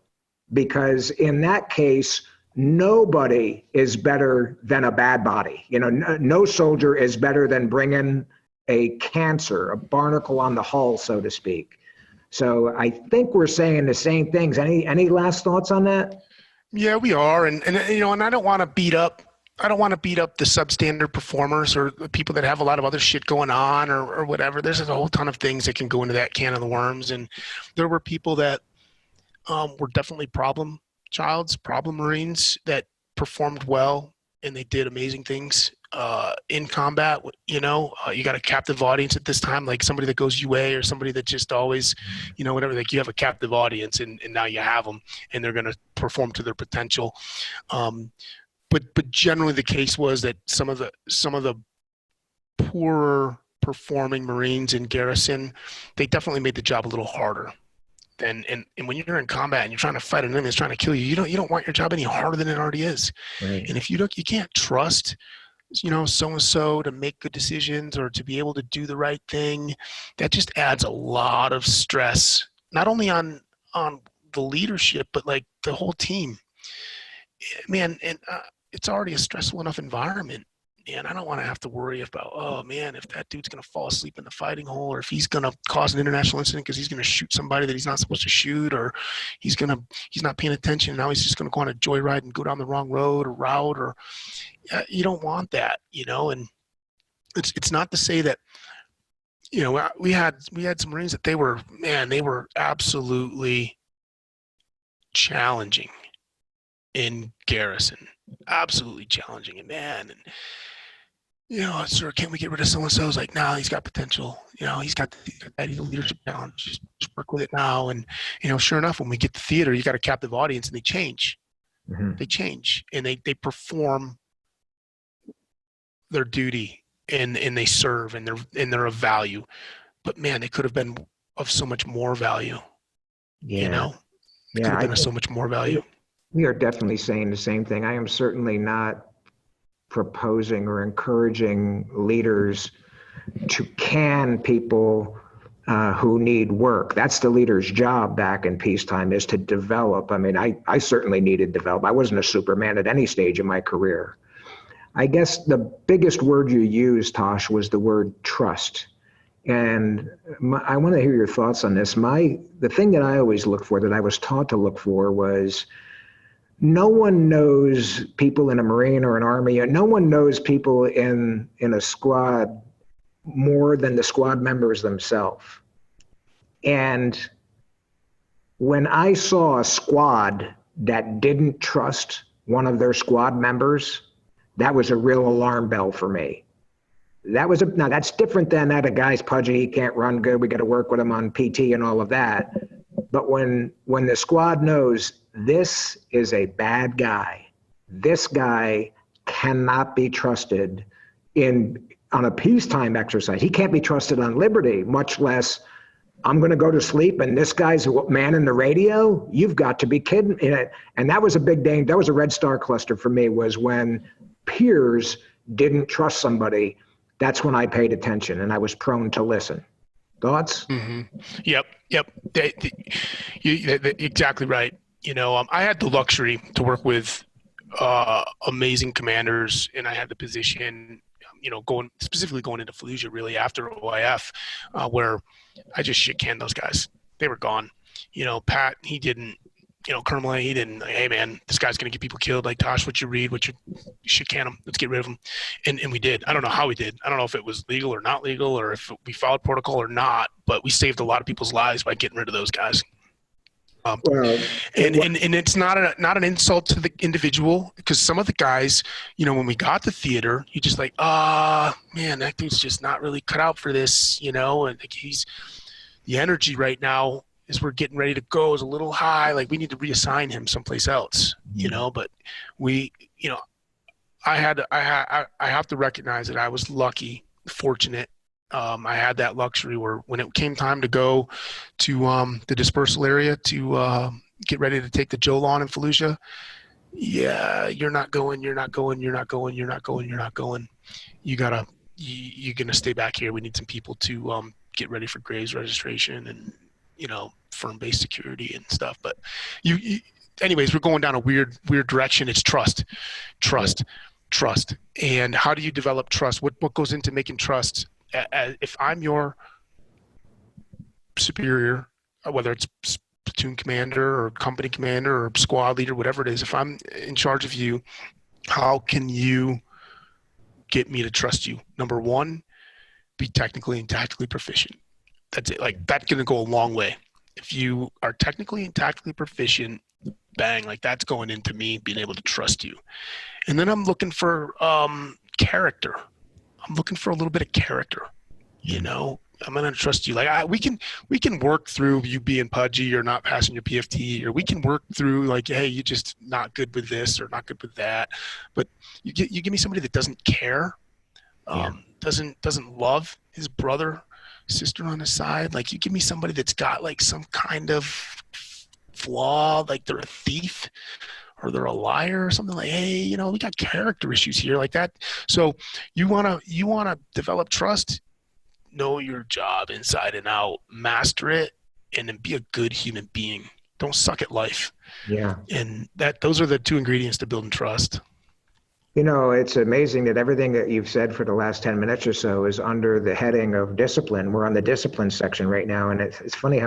Because in that case, nobody is better than a bad body. No soldier is better than bringing a cancer, a barnacle on the hull, so to speak. So I think we're saying the same things. Any last thoughts on that? Yeah, we are. And I don't want to beat up the substandard performers or the people that have a lot of other shit going on or whatever. There's a whole ton of things that can go into that can of the worms. And there were people that were definitely problem Marines that performed well and they did amazing things in combat. You got a captive audience at this time, like somebody that goes UA or somebody that just always, whatever, like you have a captive audience and now you have them and they're going to perform to their potential. But generally the case was that some of the poorer performing Marines in garrison, they definitely made the job a little harder. And when you're in combat and you're trying to fight an enemy that's trying to kill you, you don't want your job any harder than it already is. Right. And if you can't trust, so-and-so to make good decisions or to be able to do the right thing, that just adds a lot of stress, not only on the leadership, but like the whole team. Man, and it's already a stressful enough environment. And I don't want to have to worry about, oh man, if that dude's going to fall asleep in the fighting hole, or if he's going to cause an international incident because he's going to shoot somebody that he's not supposed to shoot, or he's not paying attention. And now he's just going to go on a joyride and go down the wrong road or route, or you don't want that, and it's not to say that, we had some Marines that they were absolutely challenging in garrison, absolutely challenging. And man, sir, can't we get rid of so-and-so? I was like, nah, he's got potential. He's got a leadership talent. Just work with it now. And, sure enough, when we get to theater, you got a captive audience and they change. Mm-hmm. They change and they perform their duty and they serve and they're of value. But man, they could have been of so much more value. Yeah. They could have been of so much more value. We are definitely saying the same thing. I am certainly not proposing or encouraging leaders to can people who need work. That's the leader's job back in peacetime, is to develop. I mean, I certainly needed develop. I wasn't a Superman at any stage of my career. I guess the biggest word you used, Tosh, was the word trust. And I want to hear your thoughts on this. The thing that I always look for, that I was taught to look for, was no one knows people in a Marine or an Army. No one knows people in a squad more than the squad members themselves. And when I saw a squad that didn't trust one of their squad members, that was a real alarm bell for me. Now that's different than that a guy's pudgy, he can't run good, we got to work with him on PT and all of that. But when the squad knows this is a bad guy, this guy cannot be trusted on a peacetime exercise. He can't be trusted on liberty, much less I'm going to go to sleep and this guy's manning the radio. You've got to be kidding. And that was a big thing. That was a red star cluster for me, was when peers didn't trust somebody. That's when I paid attention and I was prone to listen. Thoughts? Mm-hmm. Yep. You're exactly right. I had the luxury to work with amazing commanders, and I had the position, going into Fallujah really after OIF, where I just shook hand those guys. They were gone. Pat, he didn't. Colonel, he didn't. Hey man, this guy's gonna get people killed. Like, Tosh, what you read? Shook hand him. Let's get rid of him. And we did. I don't know how we did. I don't know if it was legal or not legal, or if we followed protocol or not. But we saved a lot of people's lives by getting rid of those guys. And it's not an insult to the individual, because some of the guys, when we got to theater, you just like, man, that dude's just not really cut out for this, and like the energy right now as we're getting ready to go is a little high. Like, we need to reassign him someplace else, but we, I have to recognize that I was lucky, fortunate. I had that luxury where when it came time to go to the dispersal area to get ready to take the Jolan in Fallujah, you're not going. You're gonna stay back here. We need some people to get ready for Graves registration and firm base security and stuff. But anyways, we're going down a weird direction. It's trust. And how do you develop trust? What goes into making trust? If I'm your superior, whether it's platoon commander or company commander or squad leader, whatever it is, if I'm in charge of you, how can you get me to trust you? Number one, be technically and tactically proficient. That's it. Like, that's going to go a long way. If you are technically and tactically proficient, bang, like, that's going into me being able to trust you. And then I'm looking for character. I'm looking for a little bit of character. I'm going to trust you. Like, we can work through you being pudgy or not passing your PFT, or we can work through like, hey, you're just not good with this or not good with that. But you give me somebody that doesn't care, doesn't love his brother, sister on his side. Like, you give me somebody that's got like some kind of flaw, like they're a thief or they're a liar or something. Like, hey, we got character issues here, like that. So you wanna develop trust, know your job inside and out, master it, and then be a good human being. Don't suck at life. Yeah. And those are the two ingredients to building trust. It's amazing that everything that you've said for the last 10 minutes or so is under the heading of discipline. We're on the discipline section right now. And it's funny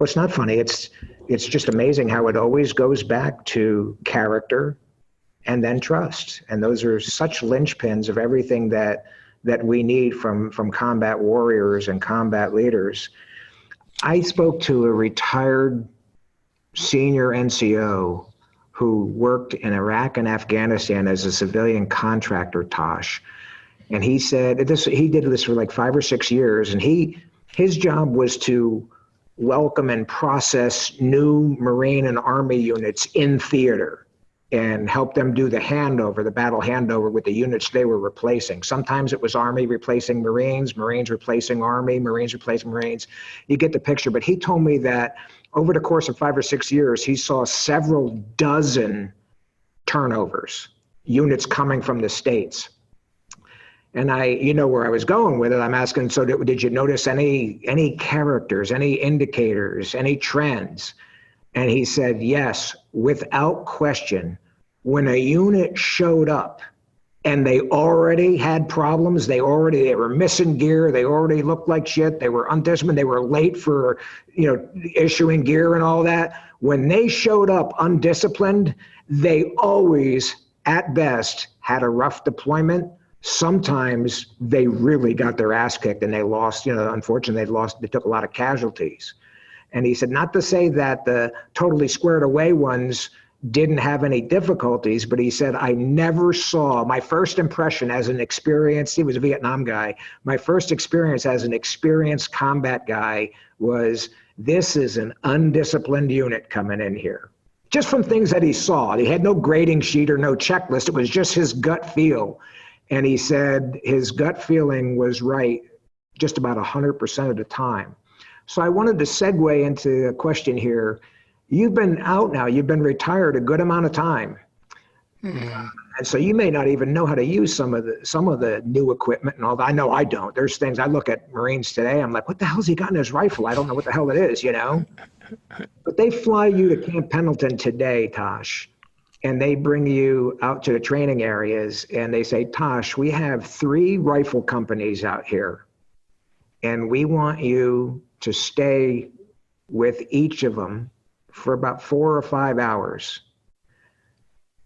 it's not funny. It's just amazing how it always goes back to character and then trust. And those are such linchpins of everything that we need from combat warriors and combat leaders. I spoke to a retired senior NCO who worked in Iraq and Afghanistan as a civilian contractor, Tosh. And he said he did this for like 5 or 6 years. And his job was to welcome and process new Marine and Army units in theater and help them do the battle handover with the units they were replacing. Sometimes it was Army replacing Marines, Marines replacing Army, Marines replacing Marines. You get the picture. But he told me that over the course of 5 or 6 years, he saw several dozen turnovers, units coming from the States. And where I was going with it. I'm asking, so did you notice any characters, any indicators, any trends? And he said, yes, without question. When a unit showed up and they already had problems, they were missing gear, they already looked like shit, they were undisciplined, they were late for issuing gear and all that. When they showed up undisciplined, they always, at best, had a rough deployment. Sometimes they really got their ass kicked and they lost, unfortunately they took a lot of casualties. And he said, not to say that the totally squared away ones didn't have any difficulties, but he said, I never saw my first impression as an experienced, he was a Vietnam guy. My first experience as an experienced combat guy was, this is an undisciplined unit coming in here. Just from things that he saw. He had no grading sheet or no checklist. It was just his gut feel. And he said his gut feeling was right just about 100% of the time. So I wanted to segue into a question here. You've been out now, you've been retired a good amount of time. Mm-hmm. And so you may not even know how to use some of the new equipment and all that. I know I don't. There's things, I look at Marines today, I'm like, what the hell's he got in his rifle? I don't know what the hell it is, you know? But they fly you to Camp Pendleton today, Tosh, and they bring you out to the training areas and they say, Tosh, we have 3 rifle companies out here and we want you to stay with each of them for about 4 or 5 hours.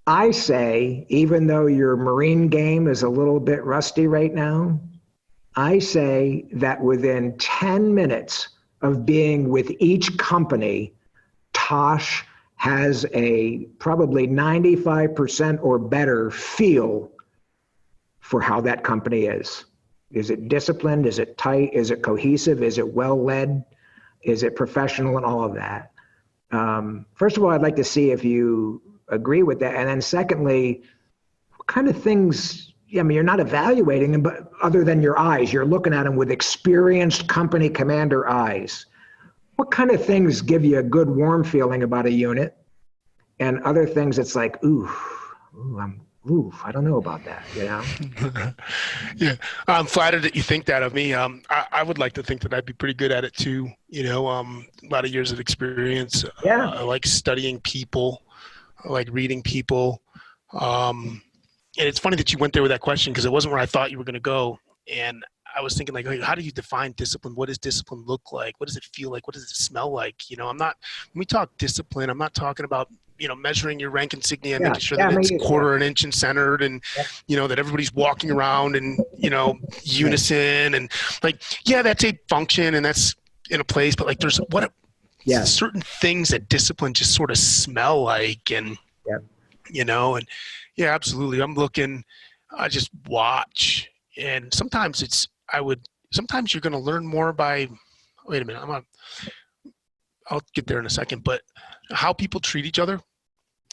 I say, even though your Marine game is a little bit rusty right now, I say that within 10 minutes of being with each company, Tosh has a probably 95% or better feel for how that company is. Is it disciplined? Is it tight? Is it cohesive? Is it well led? Is it professional and all of that? First of all, I'd like to see if you agree with that. And then secondly, what kind of things, I mean, you're not evaluating them, but other than your eyes, you're looking at them with experienced company commander eyes. What kind of things give you a good warm feeling about a unit? And other things it's like, I don't know about that, you know? Yeah, I'm flattered that you think that of me. I would like to think that I'd be pretty good at it too. You know, a lot of years of experience. Yeah. I like studying people. I like reading people. And it's funny that you went there with that question because it wasn't where I thought you were going to go. And I was thinking like, how do you define discipline? What does discipline look like? What does it feel like? What does it smell like? You know, when we talk discipline, I'm not talking about, you know, measuring your rank insignia and making sure that it's quarter an inch and centered and, you know, that everybody's walking around and, you know, unison and like, yeah, that's a function and that's in a place, but like there's certain things that discipline just sort of smell like and, you know, and yeah, absolutely. I just watch and sometimes sometimes you're going to learn more by, wait a minute, I'll get there in a second, but how people treat each other,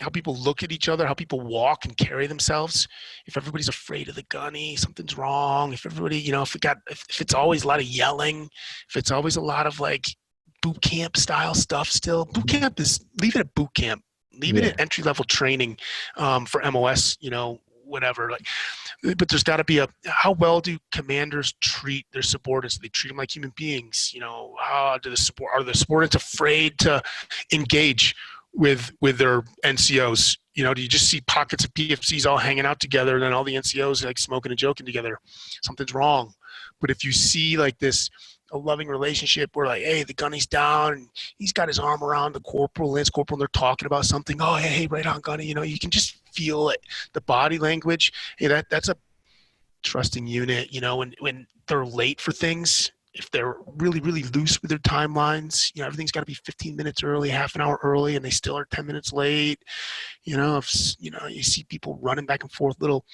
how people look at each other, how people walk and carry themselves. If everybody's afraid of the gunny, something's wrong. If everybody, you know, if it's always a lot of yelling, if it's always a lot of like boot camp style stuff still, leave it at boot camp, leave it at entry level training for MOS, you know, whatever. Like, but there's got to be how well do commanders treat their subordinates? Do they treat them like human beings? You know, are the subordinates afraid to engage with their NCOs? You know, do you just see pockets of PFCs all hanging out together and then all the NCOs like smoking and joking together? Something's wrong. But if you see like a loving relationship where like, hey, the gunny's down and he's got his arm around the corporal, lance corporal, and they're talking about something. Oh, hey, right on, gunny. You know, you can just feel it, the body language. Hey, that's a trusting unit. You know, when they're late for things, if they're really, really loose with their timelines, you know, everything's got to be 15 minutes early, half an hour early, and they still are 10 minutes late. You know, if you know, you see people running back and forth, little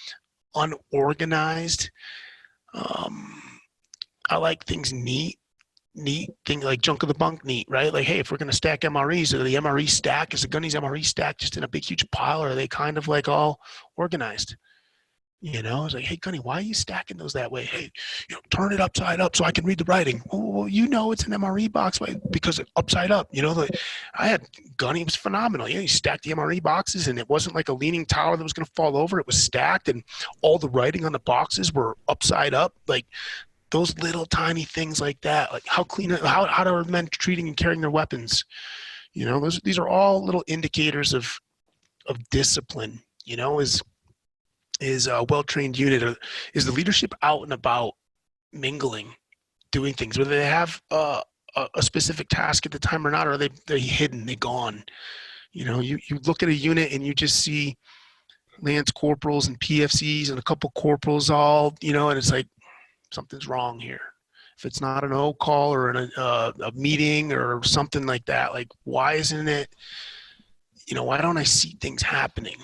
unorganized. I like things neat thing like junk of the bunk neat, right? Like, hey, if we're going to stack MREs, are the MRE stack, is the gunny's MRE stack just in a big, huge pile, or are they kind of like all organized? You know, I was like, hey, gunny, why are you stacking those that way? Hey, you know, turn it upside up so I can read the writing. Oh, well, you know, it's an MRE box because it's upside up. You know, I had gunny, it was phenomenal. You know, you stacked the MRE boxes and it wasn't like a leaning tower that was going to fall over. It was stacked and all the writing on the boxes were upside up. Like, those little tiny things like that, like how are men treating and carrying their weapons? You know, these are all little indicators of discipline. You know, is a well-trained unit, or is the leadership out and about, mingling, doing things, whether they have a specific task at the time or not, or are they hidden, they gone. You know, you look at a unit and you just see lance corporals and PFCs and a couple corporals all, you know, and it's like, something's wrong here. If it's not an O call or a meeting or something like that, like why isn't it, why don't I see things happening?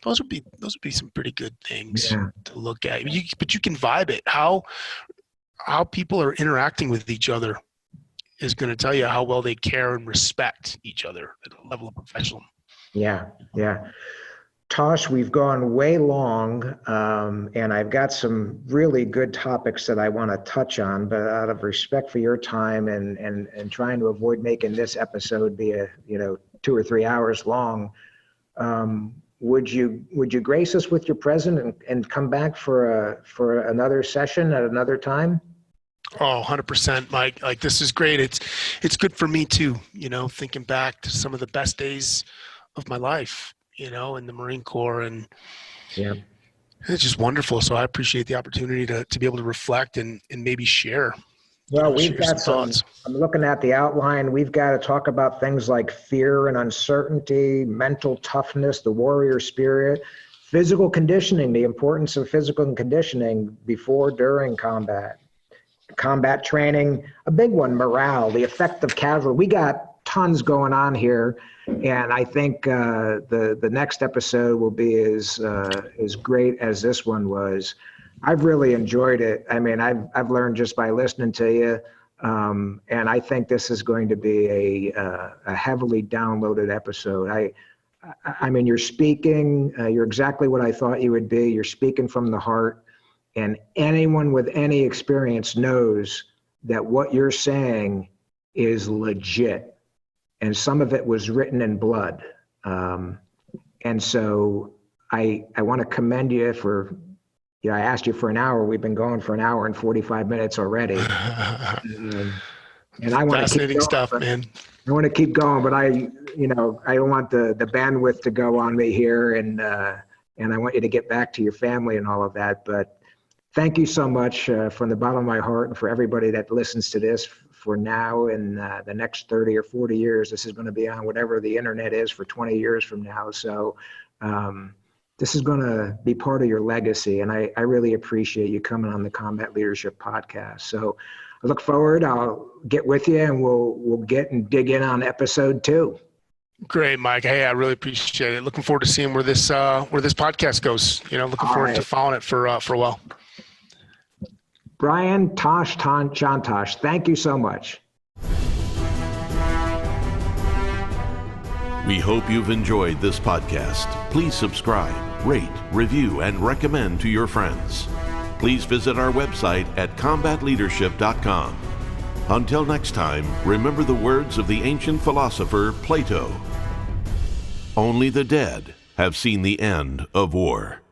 Those would be some pretty good things to look at. But you can vibe it. How people are interacting with each other is going to tell you how well they care and respect each other at a level of professionalism. Yeah. Tosh, we've gone way long, and I've got some really good topics that I want to touch on, but out of respect for your time and trying to avoid making this episode be 2 or 3 hours long, would you grace us with your presence and come back for another session at another time? Oh, 100%, Mike. Like, this is great. It's good for me too, thinking back to some of the best days of my life, in the Marine Corps, and it's just wonderful. So I appreciate the opportunity to be able to reflect and maybe share. Well, we've got some thoughts. I'm looking at the outline. We've got to talk about things like fear and uncertainty, mental toughness, the warrior spirit, physical conditioning, the importance of physical conditioning before, during combat training, a big one, morale, the effect of casualty. We got tons going on here, and I think the next episode will be as great as this one was. I've really enjoyed it. I mean, I've learned just by listening to you, and I think this is going to be a heavily downloaded episode. I mean, you're speaking. You're exactly what I thought you would be. You're speaking from the heart. And anyone with any experience knows that what you're saying is legit. And some of it was written in blood. And so I want to commend you for, I asked you for an hour. We've been going for an hour and 45 minutes already. And I want to keep going, stuff, man. I want to keep going, but I don't want the bandwidth to go on me here. And I want you to get back to your family and all of that. But thank you so much from the bottom of my heart, and for everybody that listens to this for now and the next 30 or 40 years. This is going to be on whatever the internet is for 20 years from now. So this is going to be part of your legacy, and I really appreciate you coming on the Combat Leadership Podcast. So I look forward. I'll get with you, and we'll get and dig in on episode 2. Great, Mike. Hey, I really appreciate it. Looking forward to seeing where this podcast goes. Looking forward to following it for a while. Brian Chontosh, thank you so much. We hope you've enjoyed this podcast. Please subscribe, rate, review, and recommend to your friends. Please visit our website at combatleadership.com. Until next time, remember the words of the ancient philosopher Plato. Only the dead have seen the end of war.